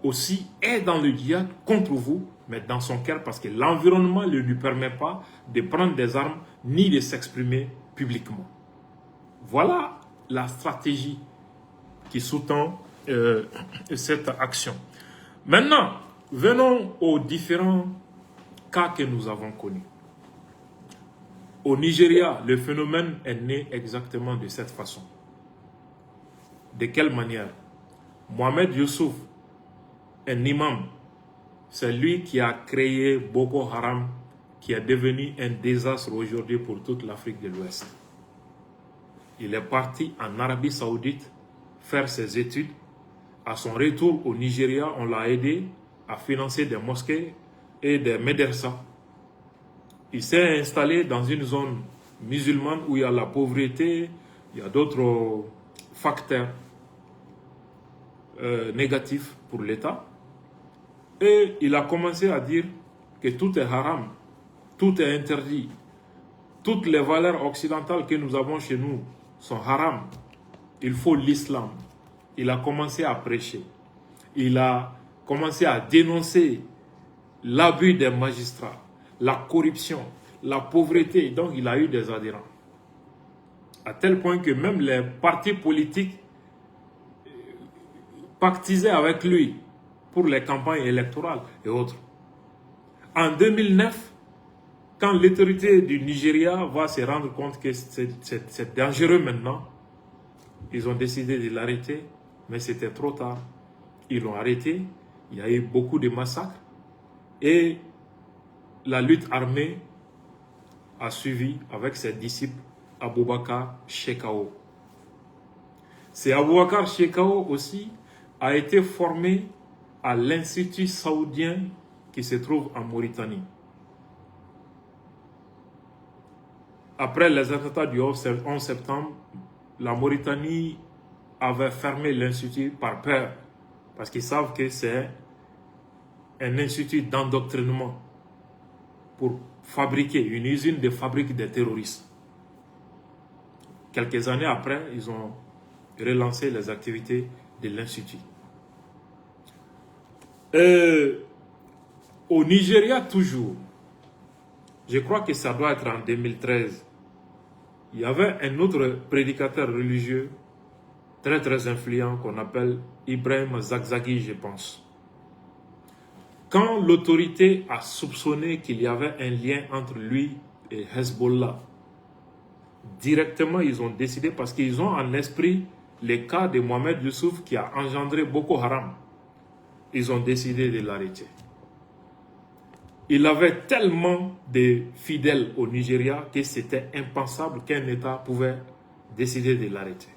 A: aussi est dans le djihad contre vous, mais dans son cœur, parce que l'environnement ne lui permet pas de prendre des armes ni de s'exprimer publiquement. Voilà la stratégie qui sous-tend cette action. Maintenant, venons aux différents cas que nous avons connus. Au Nigeria, le phénomène est né exactement de cette façon. De quelle manière? Mohamed Youssouf, un imam, c'est lui qui a créé Boko Haram, qui est devenu un désastre aujourd'hui pour toute l'Afrique de l'Ouest. Il est parti en Arabie Saoudite faire ses études. À son retour au Nigeria, on l'a aidé à financer des mosquées et des médersas. Il s'est installé dans une zone musulmane où il y a la pauvreté, il y a d'autres facteurs négatifs pour l'État. Et il a commencé à dire que tout est haram, tout est interdit. Toutes les valeurs occidentales que nous avons chez nous sont haram. Il faut l'islam. Il a commencé à prêcher. Il a commencé à dénoncer l'abus des magistrats, la corruption, la pauvreté. Donc il a eu des adhérents. À tel point que même les partis politiques pactisaient avec lui pour les campagnes électorales et autres. En 2009, quand l'autorité du Nigeria va se rendre compte que c'est dangereux maintenant, ils ont décidé de l'arrêter, mais c'était trop tard. Ils l'ont arrêté, il y a eu beaucoup de massacres et la lutte armée a suivi avec ses disciples Aboubakar Shekau. C'est Aboubacar Shekau aussi a été formé à l'Institut saoudien qui se trouve en Mauritanie. Après les attentats du 11 septembre, la Mauritanie avait fermé l'institut par peur, parce qu'ils savent que c'est un institut d'endoctrinement pour fabriquer, une usine de fabrique des terroristes. Quelques années après, ils ont relancé les activités de l'institut. Au Nigeria toujours, je crois que ça doit être en 2013, il y avait un autre prédicateur religieux très très influent qu'on appelle Ibrahim Zakzaki, je pense. Quand l'autorité a soupçonné qu'il y avait un lien entre lui et Hezbollah, directement ils ont décidé, parce qu'ils ont en esprit les cas de Mohamed Youssouf qui a engendré Boko Haram, ils ont décidé de l'arrêter. Il avait tellement de fidèles au Nigeria que c'était impensable qu'un État pouvait décider de l'arrêter.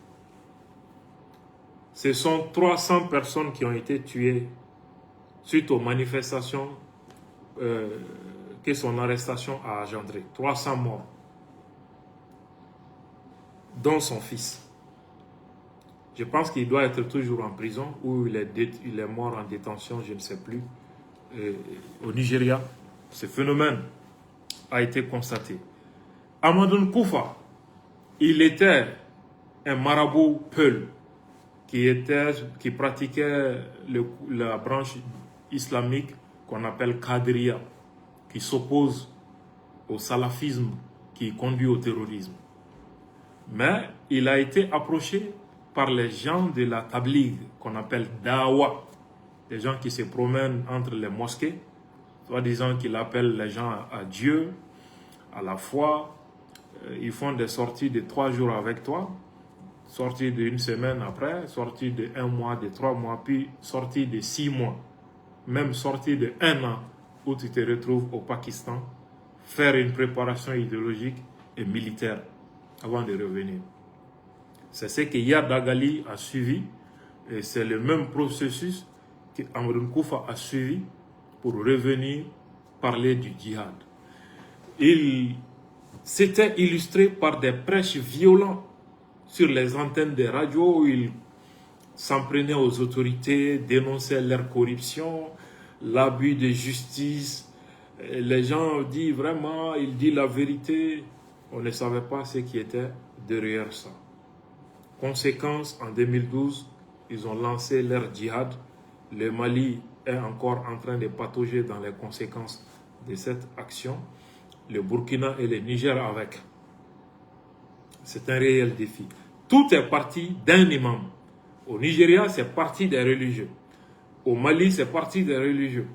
A: Ce sont 300 personnes qui ont été tuées suite aux manifestations que son arrestation a engendrées. 300 morts, dont son fils. Je pense qu'il doit être toujours en prison ou il est mort en détention, je ne sais plus. Au Nigeria, ce phénomène a été constaté. Amadou Koufa, il était un marabout peul qui pratiquait la branche islamique qu'on appelle Qadriya, qui s'oppose au salafisme qui conduit au terrorisme. Mais il a été approché par les gens de la Tabligh, qu'on appelle Dawa, des gens qui se promènent entre les mosquées, soi-disant qu'il appelle les gens à Dieu, à la foi. Ils font des sorties de 3 jours avec toi, sortie d'une semaine après, sortie de 1 mois, de 3 mois, puis sortie de 6 mois, même sortie de 1 an, où tu te retrouves au Pakistan, faire une préparation idéologique et militaire avant de revenir. C'est ce que Yad Dagali a suivi, et c'est le même processus que Amadou Koufa a suivi pour revenir parler du djihad. Il s'était illustré par des prêches violents sur les antennes des radios où il s'en prenait aux autorités, dénonçait leur corruption, l'abus de justice. Les gens disent vraiment, il dit la vérité. On ne savait pas ce qui était derrière ça. Conséquence, en 2012, ils ont lancé leur djihad. Le Mali est encore en train de patauger dans les conséquences de cette action. Le Burkina et le Niger avec. C'est un réel défi. Tout est parti d'un imam. Au Nigeria, c'est parti des religieux. Au Mali, c'est parti des religieux.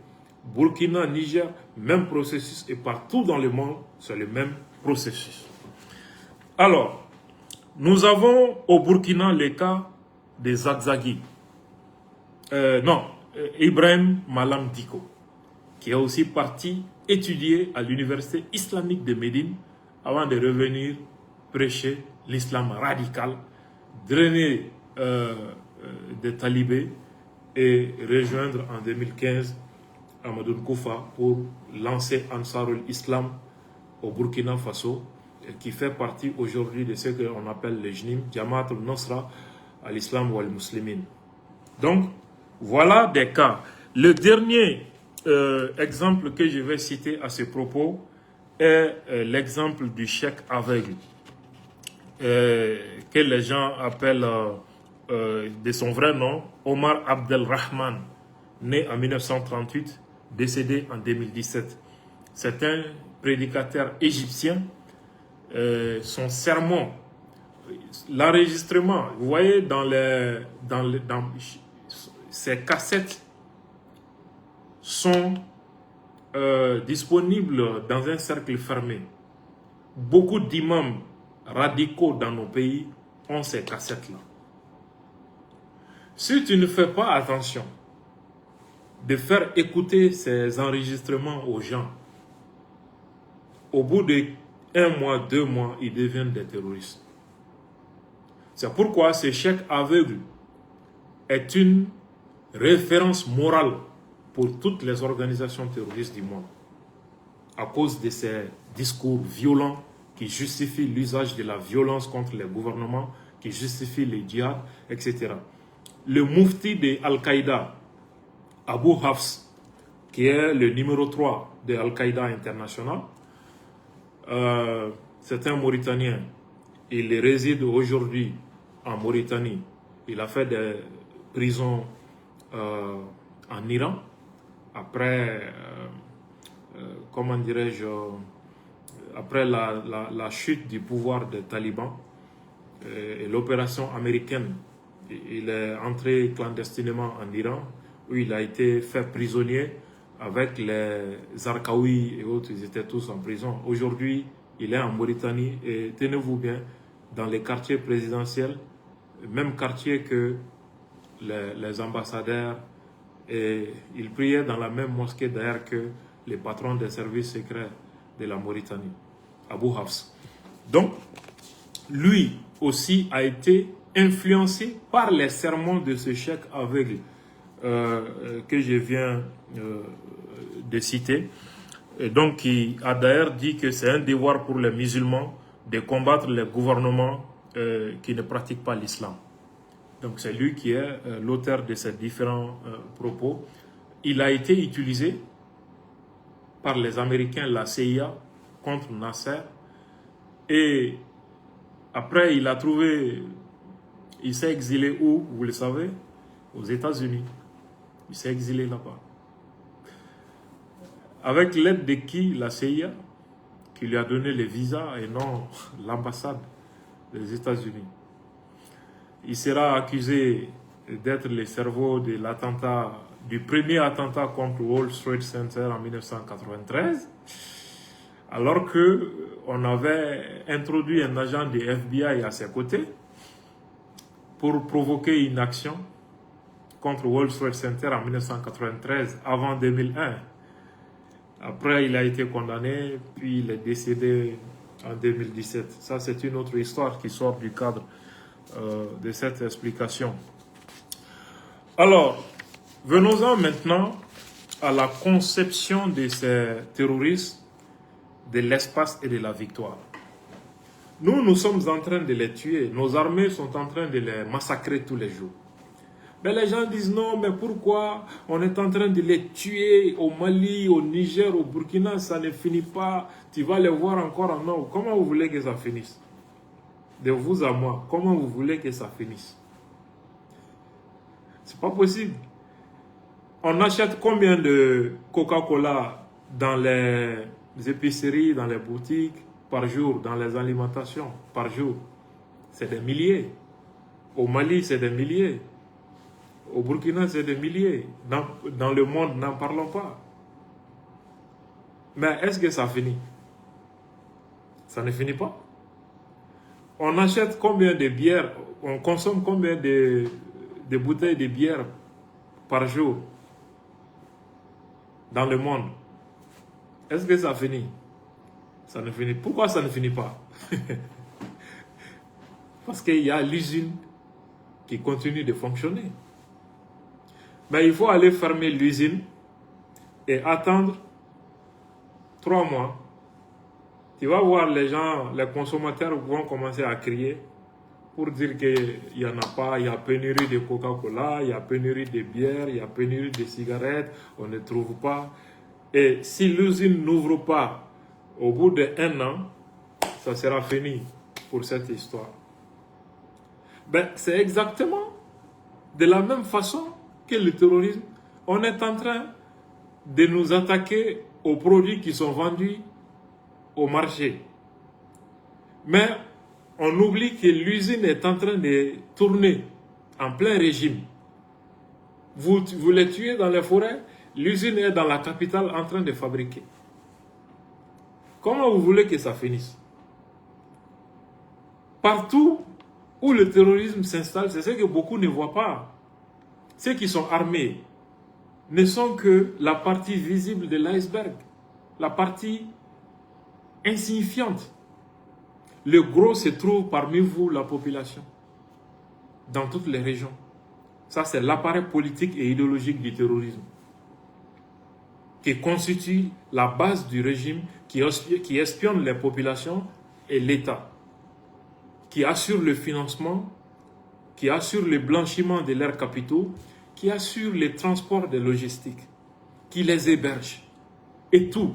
A: Burkina, Niger, même processus. Et partout dans le monde, c'est le même processus. Alors, nous avons au Burkina le cas des Zakzaki. Ibrahim Malam Diko, qui est aussi parti étudier à l'université islamique de Médine avant de revenir prêcher l'islam radical, drainer des talibés et rejoindre en 2015 Amadou Koufa pour lancer Ansarul Islam au Burkina Faso, qui fait partie aujourd'hui de ce qu'on appelle le JNIM, Jamaat al-Nusra al-Islam ou al-Muslimin. Donc, voilà des cas. Le dernier exemple que je vais citer à ce propos est l'exemple du cheikh aveugle, que les gens appellent de son vrai nom Omar Abdelrahman, né en 1938, décédé en 2017. C'est un prédicateur égyptien. Son sermon, l'enregistrement, vous voyez dans ces cassettes sont disponibles dans un cercle fermé. Beaucoup d'imams radicaux dans nos pays ont ces cassettes-là. Si tu ne fais pas attention de faire écouter ces enregistrements aux gens, au bout de 1 mois, 2 mois, ils deviennent des terroristes. C'est pourquoi ce chèque aveugle est une référence morale pour toutes les organisations terroristes du monde, à cause de ces discours violents qui justifient l'usage de la violence contre les gouvernements, qui justifient les djihad, etc. Le mufti de Al-Qaïda, Abu Hafs, qui est le numéro 3 de Al-Qaïda international, c'est un Mauritanien. Il réside aujourd'hui en Mauritanie. Il a fait des prisons en Iran. Après, comment dirais-je, après la chute du pouvoir des talibans et l'opération américaine, il est entré clandestinement en Iran, où il a été fait prisonnier avec les Zarqawi et autres. Ils étaient tous en prison. Aujourd'hui, il est en Mauritanie et tenez-vous bien, dans les quartiers présidentiels, même quartier que les ambassadeurs, et il priait dans la même mosquée d'ailleurs que les patrons des services secrets de la Mauritanie, Abu Hafs. Donc, lui aussi a été influencé par les sermons de ce cheikh aveugle que je viens de citer. Et donc, il a d'ailleurs dit que c'est un devoir pour les musulmans de combattre les gouvernements qui ne pratiquent pas l'islam. Donc, c'est lui qui est l'auteur de ces différents propos. Il a été utilisé par les Américains, la CIA, contre Nasser. Et après, il s'est exilé où, vous le savez? Aux États-Unis. Il s'est exilé là-bas. Avec l'aide de qui? La CIA, qui lui a donné les visas et non l'ambassade des États-Unis. Il sera accusé d'être le cerveau de l'attentat, du premier attentat contre World Trade Center en 1993, alors qu'on avait introduit un agent de FBI à ses côtés pour provoquer une action contre World Trade Center en 1993, avant 2001. Après, il a été condamné, puis il est décédé en 2017. Ça, c'est une autre histoire qui sort du cadre de cette explication. Alors, venons-en maintenant à la conception de ces terroristes, de l'espace et de la victoire. Nous sommes en train de les tuer. Nos armées sont en train de les massacrer tous les jours. Mais les gens disent non, mais pourquoi on est en train de les tuer au Mali, au Niger, au Burkina, ça ne finit pas. Tu vas les voir encore en or. Comment vous voulez que ça finisse? De vous à moi, comment vous voulez que ça finisse? C'est pas possible. On achète combien de Coca-Cola dans les épiceries, dans les boutiques par jour, dans les alimentations par jour? C'est des milliers. Au Mali, c'est des milliers. Au Burkina, c'est des milliers. Dans le monde, n'en parlons pas. Mais est-ce que ça finit? Ça ne finit pas. On achète combien de bières, on consomme combien de bouteilles de bière par jour dans le monde? Est-ce que ça finit? Ça ne finit. Pourquoi ça ne finit pas? Parce qu'il y a l'usine qui continue de fonctionner. Mais il faut aller fermer l'usine et attendre 3 mois. Tu vas voir les gens, les consommateurs vont commencer à crier pour dire qu'il n'y en a pas, il y a pénurie de Coca-Cola, il y a pénurie de bière, il y a pénurie de cigarettes, on ne trouve pas. Et si l'usine n'ouvre pas au bout d'1 an, ça sera fini pour cette histoire. Ben, c'est exactement de la même façon que le terrorisme. On est en train de nous attaquer aux produits qui sont vendus au marché. Mais on oublie que l'usine est en train de tourner en plein régime. Vous les tuez dans les forêts, l'usine est dans la capitale en train de fabriquer. Comment vous voulez que ça finisse? Partout où le terrorisme s'installe, c'est ce que beaucoup ne voient pas. Ceux qui sont armés ne sont que la partie visible de l'iceberg, la partie insignifiante. Le gros se trouve parmi vous, la population. dans toutes les régions. Ça, c'est l'appareil politique et idéologique du terrorisme qui constitue la base du régime qui espionne les populations et l'État, qui assure le financement, qui assure le blanchiment de leurs capitaux, qui assure les transports de logistique, qui les héberge et tout.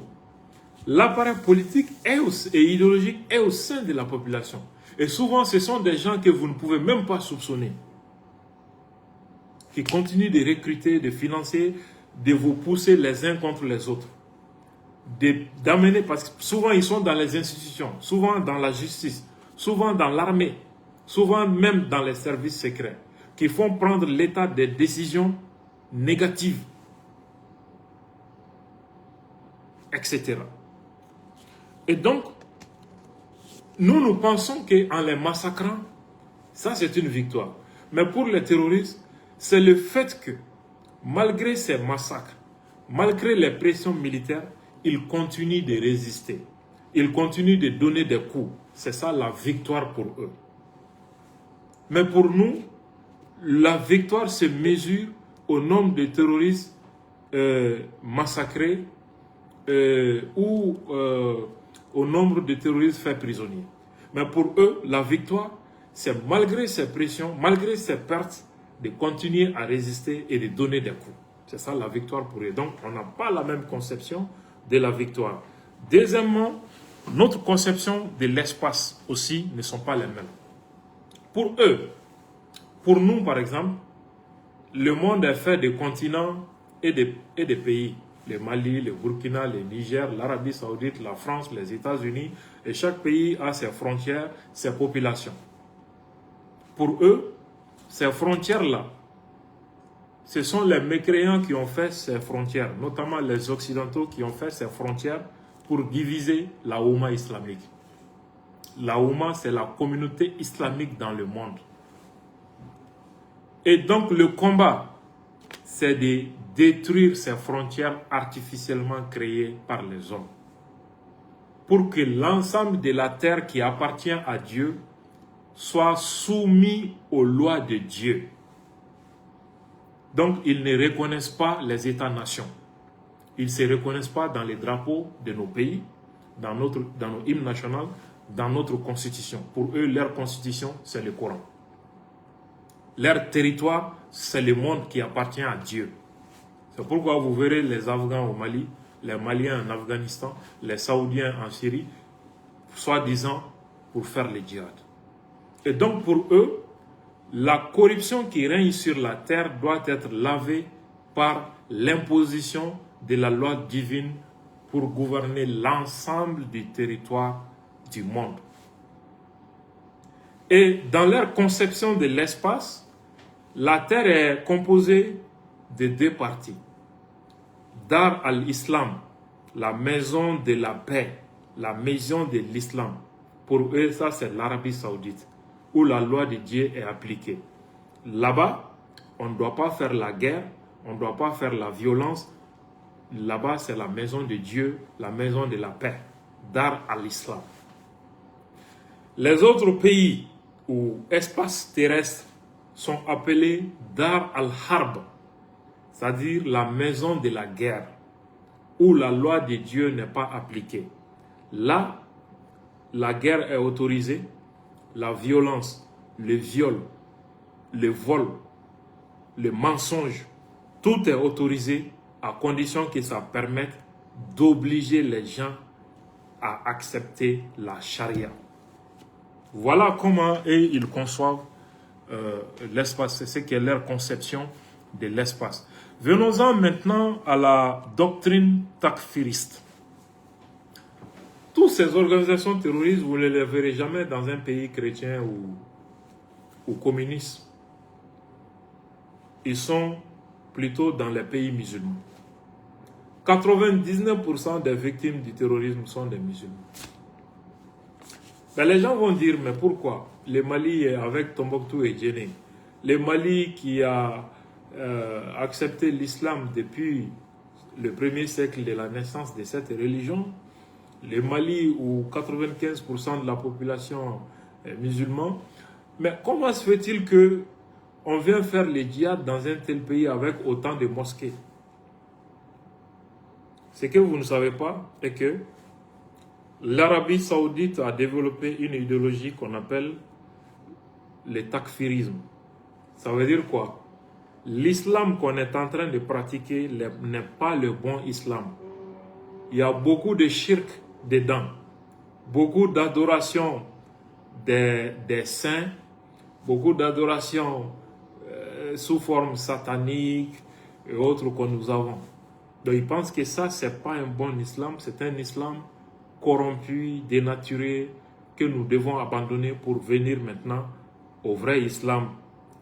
A: L'appareil politique et idéologique est au sein de la population. Et souvent, ce sont des gens que vous ne pouvez même pas soupçonner, qui continuent de recruter, de financer, de vous pousser les uns contre les autres. D'amener, parce que souvent ils sont dans les institutions, souvent dans la justice, souvent dans l'armée, souvent même dans les services secrets, qui font prendre l'État des décisions négatives, etc. Et donc, nous pensons qu'en les massacrant, ça c'est une victoire. Mais pour les terroristes, c'est le fait que, malgré ces massacres, malgré les pressions militaires, ils continuent de résister. Ils continuent de donner des coups. C'est ça la victoire pour eux. Mais pour nous, la victoire se mesure au nombre de terroristes massacrés ou au nombre de terroristes faits prisonniers. Mais pour eux, la victoire, c'est malgré ces pressions, malgré ces pertes, de continuer à résister et de donner des coups. C'est ça la victoire pour eux. Donc, on n'a pas la même conception de la victoire. Deuxièmement, notre conception de l'espace aussi ne sont pas les mêmes. Pour eux, pour nous par exemple, le monde est fait de continents et de pays. Le Mali, le Burkina, le Niger, l'Arabie Saoudite, la France, les États-Unis. Et chaque pays a ses frontières, ses populations. Pour eux, ces frontières-là, ce sont les mécréants qui ont fait ces frontières, notamment les Occidentaux qui ont fait ces frontières pour diviser la Oumma islamique. La Oumma, c'est la communauté islamique dans le monde. Et donc le combat, c'est de détruire ces frontières artificiellement créées par les hommes, pour que l'ensemble de la terre qui appartient à Dieu soit soumis aux lois de Dieu. Donc, ils ne reconnaissent pas les États-nations. Ils ne se reconnaissent pas dans les drapeaux de nos pays, dans nos hymnes nationaux, dans notre constitution. Pour eux, leur constitution, c'est le Coran. Leur territoire, c'est le monde qui appartient à Dieu. C'est pourquoi vous verrez les Afghans au Mali, les Maliens en Afghanistan, les Saoudiens en Syrie, soi-disant pour faire le djihad. Et donc pour eux, la corruption qui règne sur la terre doit être lavée par l'imposition de la loi divine pour gouverner l'ensemble du territoire du monde. Et dans leur conception de l'espace, la terre est composée de deux parties. Dar al-Islam, la maison de la paix, la maison de l'islam. Pour eux, ça c'est l'Arabie Saoudite, où la loi de Dieu est appliquée. Là-bas, on ne doit pas faire la guerre, on ne doit pas faire la violence. Là-bas, c'est la maison de Dieu, la maison de la paix, Dar al-Islam. Les autres pays ou espaces terrestres sont appelés Dar al-Harb, c'est-à-dire la maison de la guerre, où la loi de Dieu n'est pas appliquée. Là, la guerre est autorisée, la violence, le viol, le vol, le mensonge, tout est autorisé à condition que ça permette d'obliger les gens à accepter la charia. Voilà comment ils conçoivent l'espace, c'est ce qui est leur conception de l'espace. Venons-en maintenant à la doctrine takfiriste. Toutes ces organisations terroristes, vous ne les verrez jamais dans un pays chrétien ou communiste. Ils sont plutôt dans les pays musulmans. 99% des victimes du terrorisme sont des musulmans. Ben les gens vont dire, mais pourquoi? Le Mali avec Tombouctou et Djenné, le Mali qui a accepté l'islam depuis le 1er siècle de la naissance de cette religion, le Mali où 95% de la population est musulmane, mais comment se fait-il que on vient faire les djihad dans un tel pays avec autant de mosquées. Ce que vous ne savez pas est que l'Arabie Saoudite a développé une idéologie qu'on appelle le takfirisme. Ça veut dire quoi? L'islam qu'on est en train de pratiquer n'est pas le bon islam. Il y a beaucoup de shirk dedans, beaucoup d'adoration des saints, beaucoup d'adoration sous forme satanique et autres que nous avons. Donc ils pensent que ça, c'est pas un bon islam, c'est un islam corrompu, dénaturé, que nous devons abandonner pour venir maintenant au vrai islam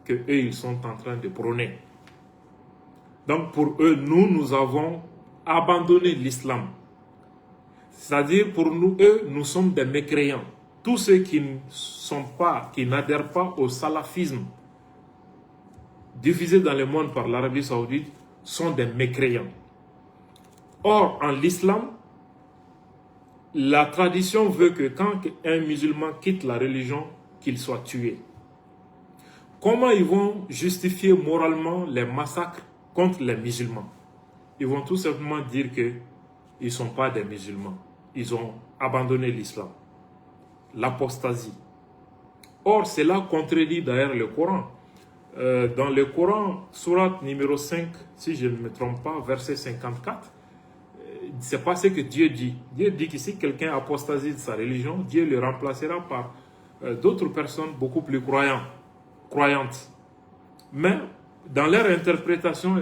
A: que eux ils sont en train de prôner. Donc pour eux, nous avons abandonné l'islam. C'est-à-dire pour nous, eux, nous sommes des mécréants. Tous ceux qui n'adhèrent pas au salafisme diffusé dans le monde par l'Arabie Saoudite sont des mécréants. Or, en l'islam, la tradition veut que quand un musulman quitte la religion, qu'il soit tué. Comment ils vont justifier moralement les massacres contre les musulmans? Ils vont tout simplement dire qu'ils ne sont pas des musulmans. Ils ont abandonné l'islam. L'apostasie. Or, cela contredit d'ailleurs le Coran. Dans le Coran, sourate numéro 5, si je ne me trompe pas, verset 54, c'est pas ce que Dieu dit. Dieu dit que si quelqu'un apostasie de sa religion, Dieu le remplacera par d'autres personnes beaucoup plus croyantes. Mais dans leur interprétation,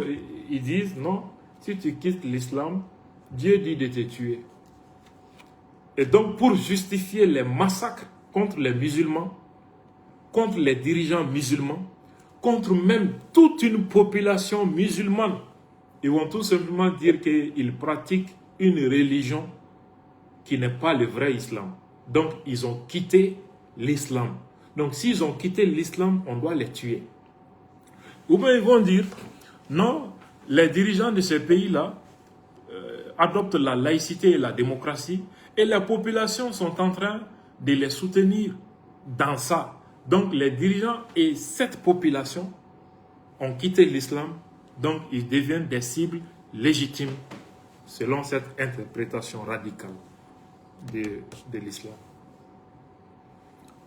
A: ils disent non, si tu quittes l'islam, Dieu dit de te tuer. Et donc pour justifier les massacres contre les musulmans, contre les dirigeants musulmans, contre même toute une population musulmane, ils vont tout simplement dire qu'ils pratiquent une religion qui n'est pas le vrai islam. Donc, ils ont quitté l'islam. Donc, s'ils ont quitté l'islam, on doit les tuer. Ou bien ils vont dire, non, les dirigeants de ces pays-là adoptent la laïcité et la démocratie et les populations sont en train de les soutenir dans ça. Donc, les dirigeants et cette population ont quitté l'islam, donc ils deviennent des cibles légitimes selon cette interprétation radicale de l'islam.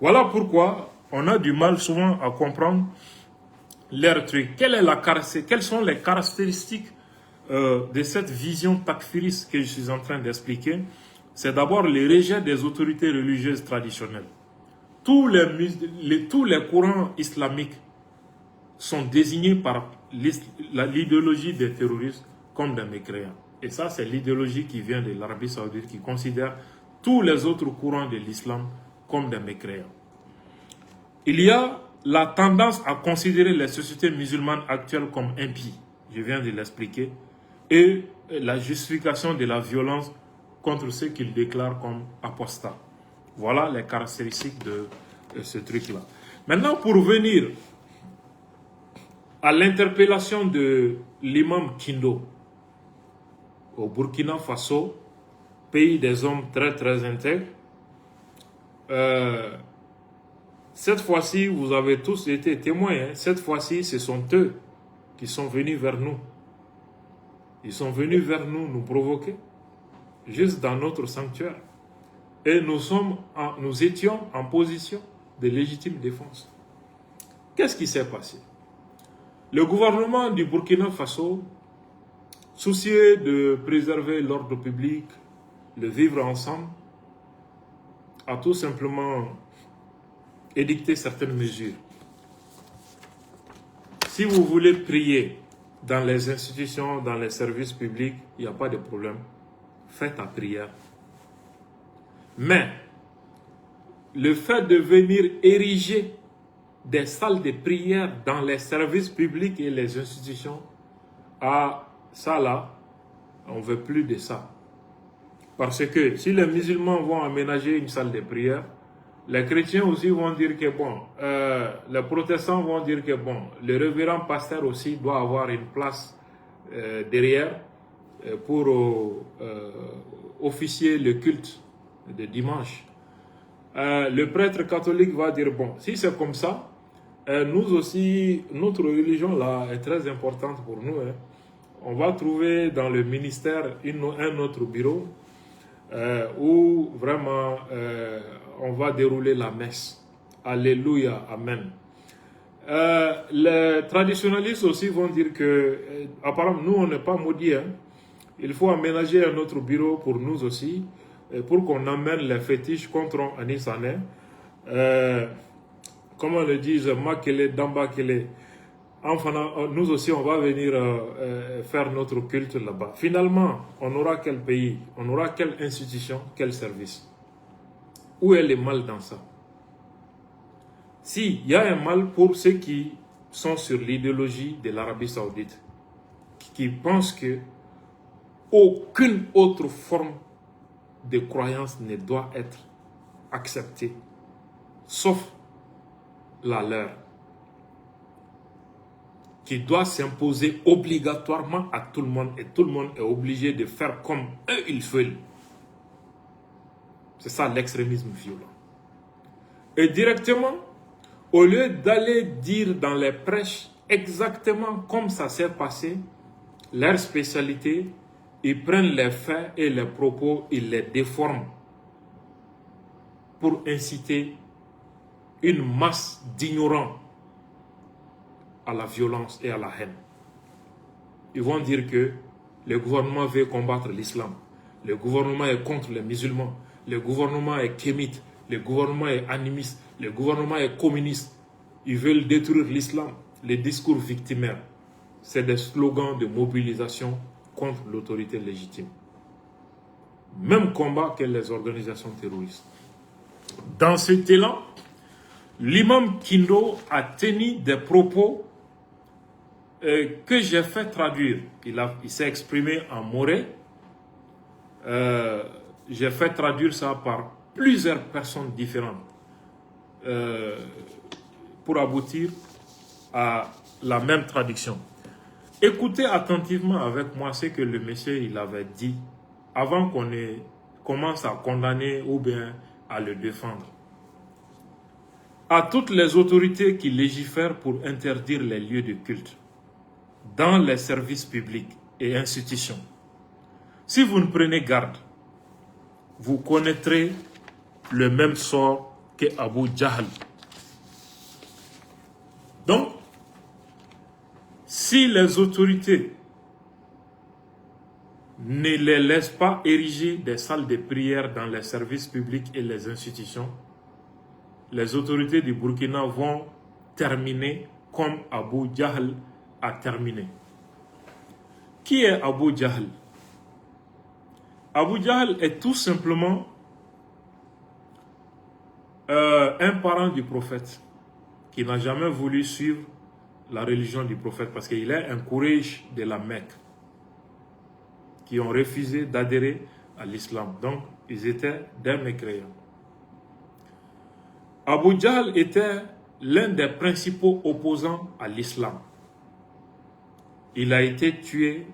A: Voilà pourquoi on a du mal souvent à comprendre leur truc. Quelles sont les caractéristiques de cette vision takfiriste que je suis en train d'expliquer? C'est d'abord le rejet des autorités religieuses traditionnelles. Tous les courants islamiques sont désignés par l'idéologie des terroristes comme des mécréants. Et ça, c'est l'idéologie qui vient de l'Arabie Saoudite qui considère tous les autres courants de l'islam comme des mécréants. Il y a la tendance à considérer les sociétés musulmanes actuelles comme impies, je viens de l'expliquer, et la justification de la violence contre ceux qu'ils déclarent comme apostats. Voilà les caractéristiques de ce truc-là. Maintenant, pour venir à l'interpellation de l'imam Kindo au Burkina Faso, pays des hommes très très intègres, cette fois-ci, vous avez tous été témoins. Cette fois-ci, ce sont eux qui sont venus vers nous. Ils sont venus vers nous, nous provoquer, juste dans notre sanctuaire. Et nous étions en position de légitime défense. Qu'est-ce qui s'est passé? Le gouvernement du Burkina Faso, soucieux de préserver l'ordre public, le vivre ensemble, a tout simplement édicté certaines mesures. Si vous voulez prier dans les institutions, dans les services publics, il n'y a pas de problème. Faites ta prière. Mais le fait de venir ériger des salles de prière dans les services publics et les institutions, ça là, on ne veut plus de ça. Parce que si les musulmans vont aménager une salle de prière, les chrétiens aussi vont dire que bon, les protestants vont dire que bon, le révérend pasteur aussi doit avoir une place derrière pour officier le culte de dimanche. Le prêtre catholique va dire bon, si c'est comme ça, nous aussi, notre religion là est très importante pour nous. Hein. On va trouver dans le ministère un autre bureau où vraiment on va dérouler la messe. Alléluia, amen. Les traditionalistes aussi vont dire que, apparemment, nous, on n'est pas maudits. Hein. Il faut aménager un autre bureau pour nous aussi, pour qu'on amène les fétiches contre Anisane. Comme on le dit, Makele, Dambakele. Enfin, nous aussi, on va venir faire notre culte là-bas. Finalement, on aura quel pays? On aura quelle institution? Quel service? Où est le mal dans ça? Si, il y a un mal pour ceux qui sont sur l'idéologie de l'Arabie Saoudite, qui pensent que aucune autre forme de croyance ne doit être acceptée, sauf la leur, qui doit s'imposer obligatoirement à tout le monde, et tout le monde est obligé de faire comme eux ils veulent. C'est ça l'extrémisme violent. Et directement, au lieu d'aller dire dans les prêches exactement comme ça s'est passé, leur spécialité, ils prennent les faits et les propos, ils les déforment pour inciter une masse d'ignorants à la violence et à la haine. Ils vont dire que le gouvernement veut combattre l'islam, le gouvernement est contre les musulmans, le gouvernement est kémite, le gouvernement est animiste, le gouvernement est communiste. Ils veulent détruire l'islam. Les discours victimaires, c'est des slogans de mobilisation contre l'autorité légitime. Même combat que les organisations terroristes. Dans cet élan, l'imam Kindo a tenu des propos que j'ai fait traduire. Il s'est exprimé en moré. J'ai fait traduire ça par plusieurs personnes différentes pour aboutir à la même traduction. Écoutez attentivement avec moi ce que le monsieur il avait dit avant qu'on commence à condamner ou bien à le défendre. À toutes les autorités qui légifèrent pour interdire les lieux de culte dans les services publics et institutions, si vous ne prenez garde, vous connaîtrez le même sort que Abu Jahl. Donc, si les autorités ne les laissent pas ériger des salles de prière dans les services publics et les institutions, les autorités du Burkina vont terminer comme Abu Jahl a terminé. Qui est Abu Jahl? Abu Jahl est tout simplement un parent du prophète qui n'a jamais voulu suivre la religion du prophète parce qu'il est un Quraysh de la Mecque qui ont refusé d'adhérer à l'islam. Donc, ils étaient des mécréants. Abu Jahl était l'un des principaux opposants à l'islam. Il a été tué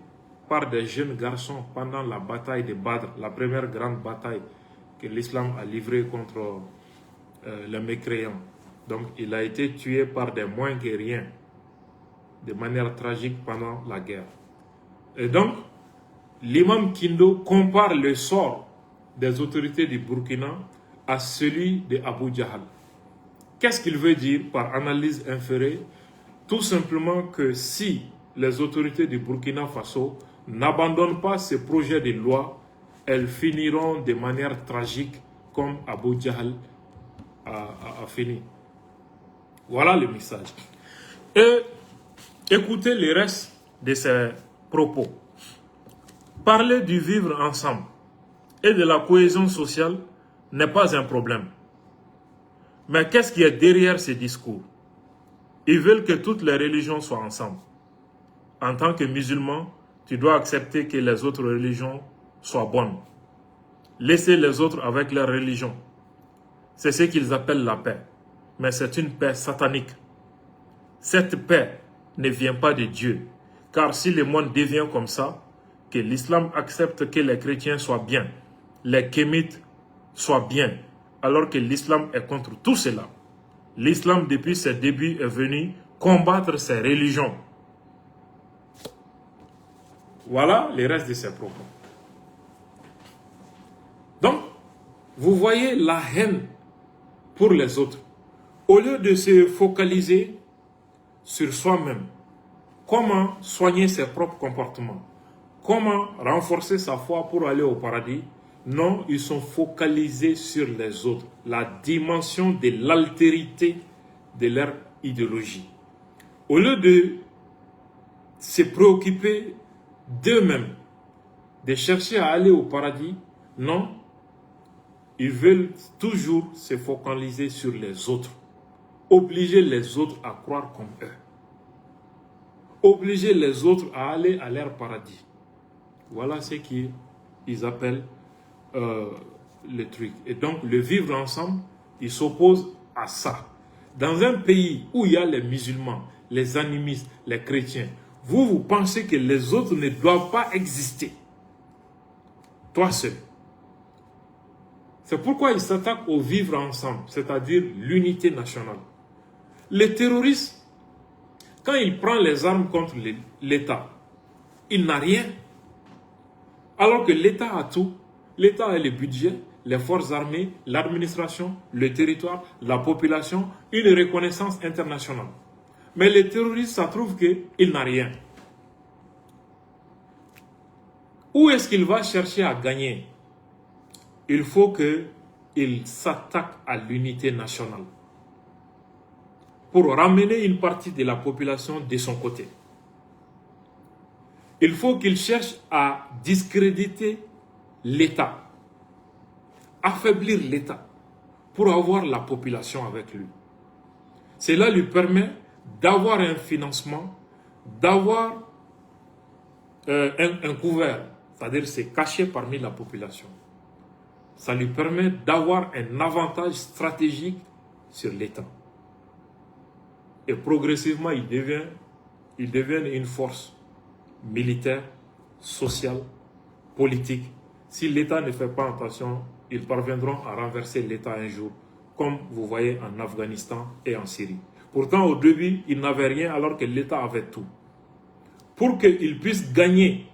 A: par des jeunes garçons pendant la bataille de Badr, la première grande bataille que l'islam a livrée contre les mécréants. Donc, il a été tué par des moins que rien, de manière tragique pendant la guerre. Et donc, l'imam Kindo compare le sort des autorités du Burkina à celui de Abu Jahl. Qu'est-ce qu'il veut dire par analyse inférée? Tout simplement que si les autorités du Burkina Faso n'abandonnent pas ce projet de loi, elles finiront de manière tragique comme Abu Jahl a fini. Voilà le message. Et écoutez le reste de ses propos. Parler du vivre ensemble et de la cohésion sociale n'est pas un problème. Mais qu'est-ce qui est derrière ces discours? Ils veulent que toutes les religions soient ensemble. En tant que musulman, tu dois accepter que les autres religions soient bonnes. Laissez les autres avec leur religion. C'est ce qu'ils appellent la paix. Mais c'est une paix satanique. Cette paix ne vient pas de Dieu. Car si le monde devient comme ça, que l'islam accepte que les chrétiens soient bien, les kémites soient bien, alors que l'islam est contre tout cela, l'islam depuis ses débuts est venu combattre ces religions. Voilà les restes de ses propos. Donc, vous voyez la haine pour les autres. Au lieu de se focaliser sur soi-même, comment soigner ses propres comportements, comment renforcer sa foi pour aller au paradis, non, ils sont focalisés sur les autres, la dimension de l'altérité de leur idéologie. Au lieu de se préoccuper d'eux-mêmes, de chercher à aller au paradis, non, ils veulent toujours se focaliser sur les autres, obliger les autres à croire comme eux, obliger les autres à aller à leur paradis. Voilà ce qu'ils appellent le truc. Et donc, le vivre ensemble, il s'oppose à ça. Dans un pays où il y a les musulmans, les animistes, les chrétiens, vous pensez que les autres ne doivent pas exister. Toi seul. C'est pourquoi ils s'attaquent au vivre ensemble, c'est-à-dire l'unité nationale. Les terroristes, quand il prend les armes contre l'État, il n'a rien. Alors que l'État a tout. L'État a le budget, les forces armées, l'administration, le territoire, la population, une reconnaissance internationale. Mais les terroristes, ça trouve qu'il n'a rien. Où est-ce qu'il va chercher à gagner? Il faut qu'il s'attaque à l'unité nationale pour ramener une partie de la population de son côté. Il faut qu'il cherche à discréditer l'État, affaiblir l'État pour avoir la population avec lui. Cela lui permet d'avoir un financement, d'avoir un couvert, c'est-à-dire c'est caché parmi la population. Ça lui permet d'avoir un avantage stratégique sur l'État. Et progressivement, il devient une force militaire, sociale, politique. Si l'État ne fait pas attention, ils parviendront à renverser l'État un jour, comme vous voyez en Afghanistan et en Syrie. Pourtant, au début, ils n'avaient rien alors que l'État avait tout. Pour qu'ils puissent gagner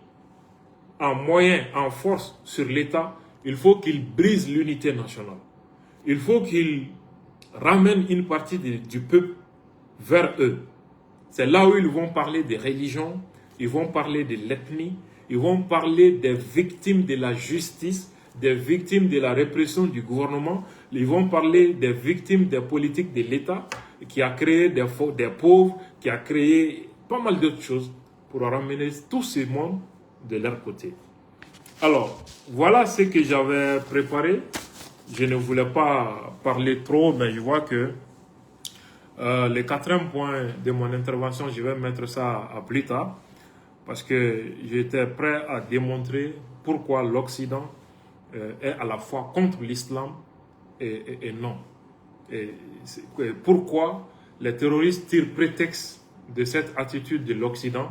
A: en moyens, en force sur l'État, il faut qu'ils brisent l'unité nationale. Il faut qu'ils ramènent une partie du peuple vers eux. C'est là où ils vont parler des religions, ils vont parler de l'ethnie, ils vont parler des victimes de la justice, des victimes de la répression du gouvernement, ils vont parler des victimes des politiques de l'État qui a créé des pauvres, qui a créé pas mal d'autres choses pour ramener tout ce monde de leur côté. Alors, voilà ce que j'avais préparé. Je ne voulais pas parler trop, mais je vois que le quatrième point de mon intervention, je vais mettre ça à plus tard, parce que j'étais prêt à démontrer pourquoi l'Occident est à la fois contre l'islam et non. Et pourquoi les terroristes tirent prétexte de cette attitude de l'Occident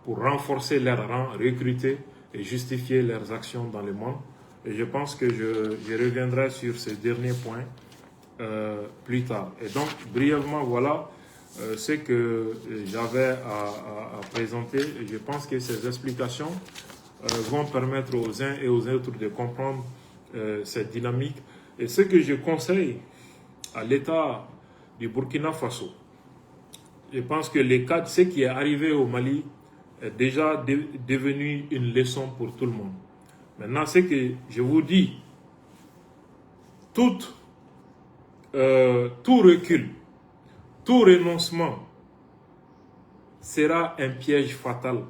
A: pour renforcer leurs rangs, recruter et justifier leurs actions dans le monde. Et je pense que je reviendrai sur ce dernier point plus tard. Et donc, brièvement, voilà ce que j'avais à présenter. Et je pense que ces explications vont permettre aux uns et aux autres de comprendre cette dynamique. Et ce que je conseille à l'État du Burkina Faso, je pense que ce qui est arrivé au Mali est déjà devenu une leçon pour tout le monde. Maintenant, ce que je vous dis, tout recul, tout renoncement sera un piège fatal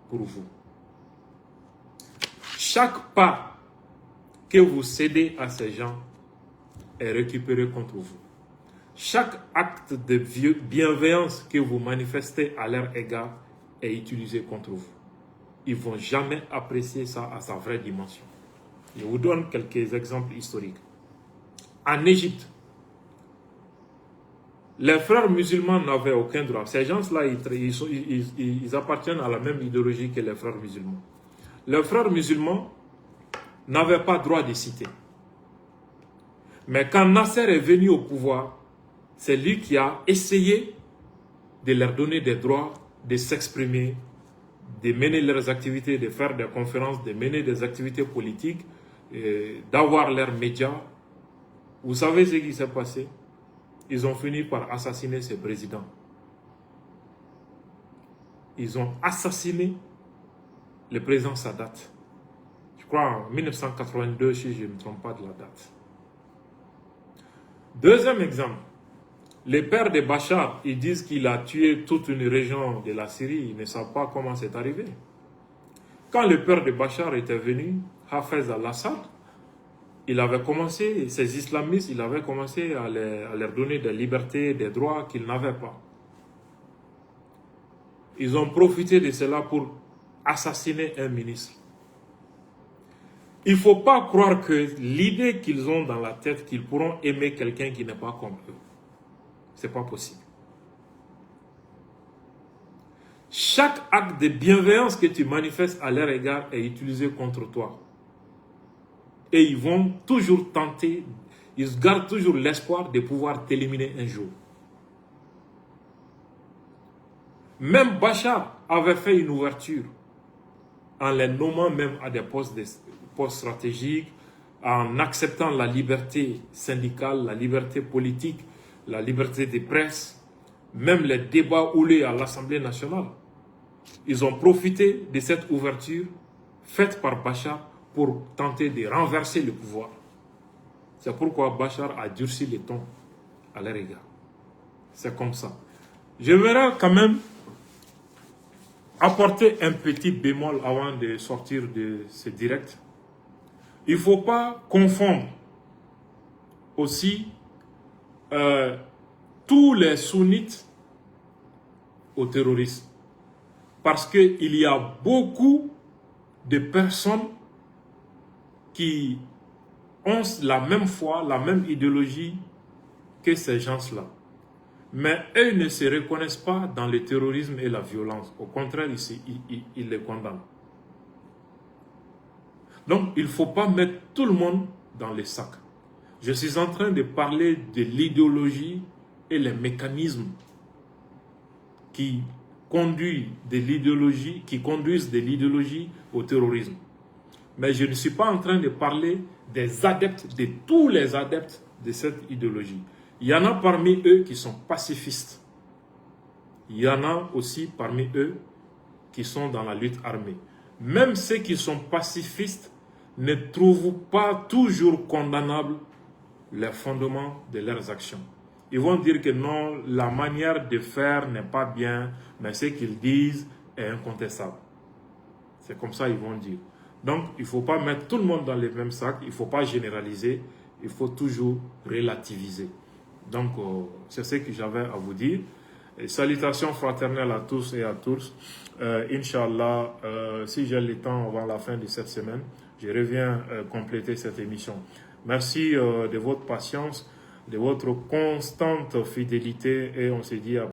A: pour vous. Chaque pas que vous cédez à ces gens est récupéré contre vous. Chaque acte de bienveillance que vous manifestez à leur égard est utilisé contre vous. Ils ne vont jamais apprécier ça à sa vraie dimension. Je vous donne quelques exemples historiques. En Égypte, les frères musulmans n'avaient aucun droit. Ces gens-là, ils appartiennent à la même idéologie que les frères musulmans. Les frères musulmans n'avaient pas droit de citer. Mais quand Nasser est venu au pouvoir, c'est lui qui a essayé de leur donner des droits, de s'exprimer, de mener leurs activités, de faire des conférences, de mener des activités politiques, d'avoir leurs médias. Vous savez ce qui s'est passé? Ils ont fini par assassiner ce président. Ils ont assassiné le président Sadat. Je crois en 1982, si je ne me trompe pas de la date. Deuxième exemple. Les pères de Bachar, ils disent qu'il a tué toute une région de la Syrie. Ils ne savent pas comment c'est arrivé. Quand le père de Bachar était venu, Hafez al-Assad, il avait commencé, ces islamistes, il avait commencé à leur donner des libertés, des droits qu'ils n'avaient pas. Ils ont profité de cela pour assassiner un ministre. Il ne faut pas croire que l'idée qu'ils ont dans la tête qu'ils pourront aimer quelqu'un qui n'est pas comme eux. Ce n'est pas possible. Chaque acte de bienveillance que tu manifestes à leur égard est utilisé contre toi. Et ils vont toujours tenter, ils gardent toujours l'espoir de pouvoir t'éliminer un jour. Même Bachar avait fait une ouverture en les nommant même à des postes stratégiques, en acceptant la liberté syndicale, la liberté politique, la liberté de presse, même les débats houlés à l'Assemblée nationale. Ils ont profité de cette ouverture faite par Bachar pour tenter de renverser le pouvoir. C'est pourquoi Bachar a durci les tons à leur égard. C'est comme ça. Je verrai quand même apporter un petit bémol avant de sortir de ce direct. Il ne faut pas confondre aussi tous les sunnites aux terroristes. Parce qu'il y a beaucoup de personnes qui ont la même foi, la même idéologie que ces gens-là. Mais eux ne se reconnaissent pas dans le terrorisme et la violence. Au contraire, ils les condamnent. Donc, il ne faut pas mettre tout le monde dans les sacs. Je suis en train de parler de l'idéologie et les mécanismes qui conduisent de l'idéologie au terrorisme. Mais je ne suis pas en train de parler des adeptes, de tous les adeptes de cette idéologie. Il y en a parmi eux qui sont pacifistes. Il y en a aussi parmi eux qui sont dans la lutte armée. Même ceux qui sont pacifistes ne trouvent pas toujours condamnables les fondements de leurs actions. Ils vont dire que non, la manière de faire n'est pas bien, mais ce qu'ils disent est incontestable. C'est comme ça qu'ils vont dire. Donc, il ne faut pas mettre tout le monde dans les mêmes sacs, il ne faut pas généraliser, il faut toujours relativiser. Donc, c'est ce que j'avais à vous dire. Et salutations fraternelles à tous et à tous. Inch'Allah, si j'ai le temps avant la fin de cette semaine, je reviens compléter cette émission. Merci de votre patience, de votre constante fidélité et on se dit à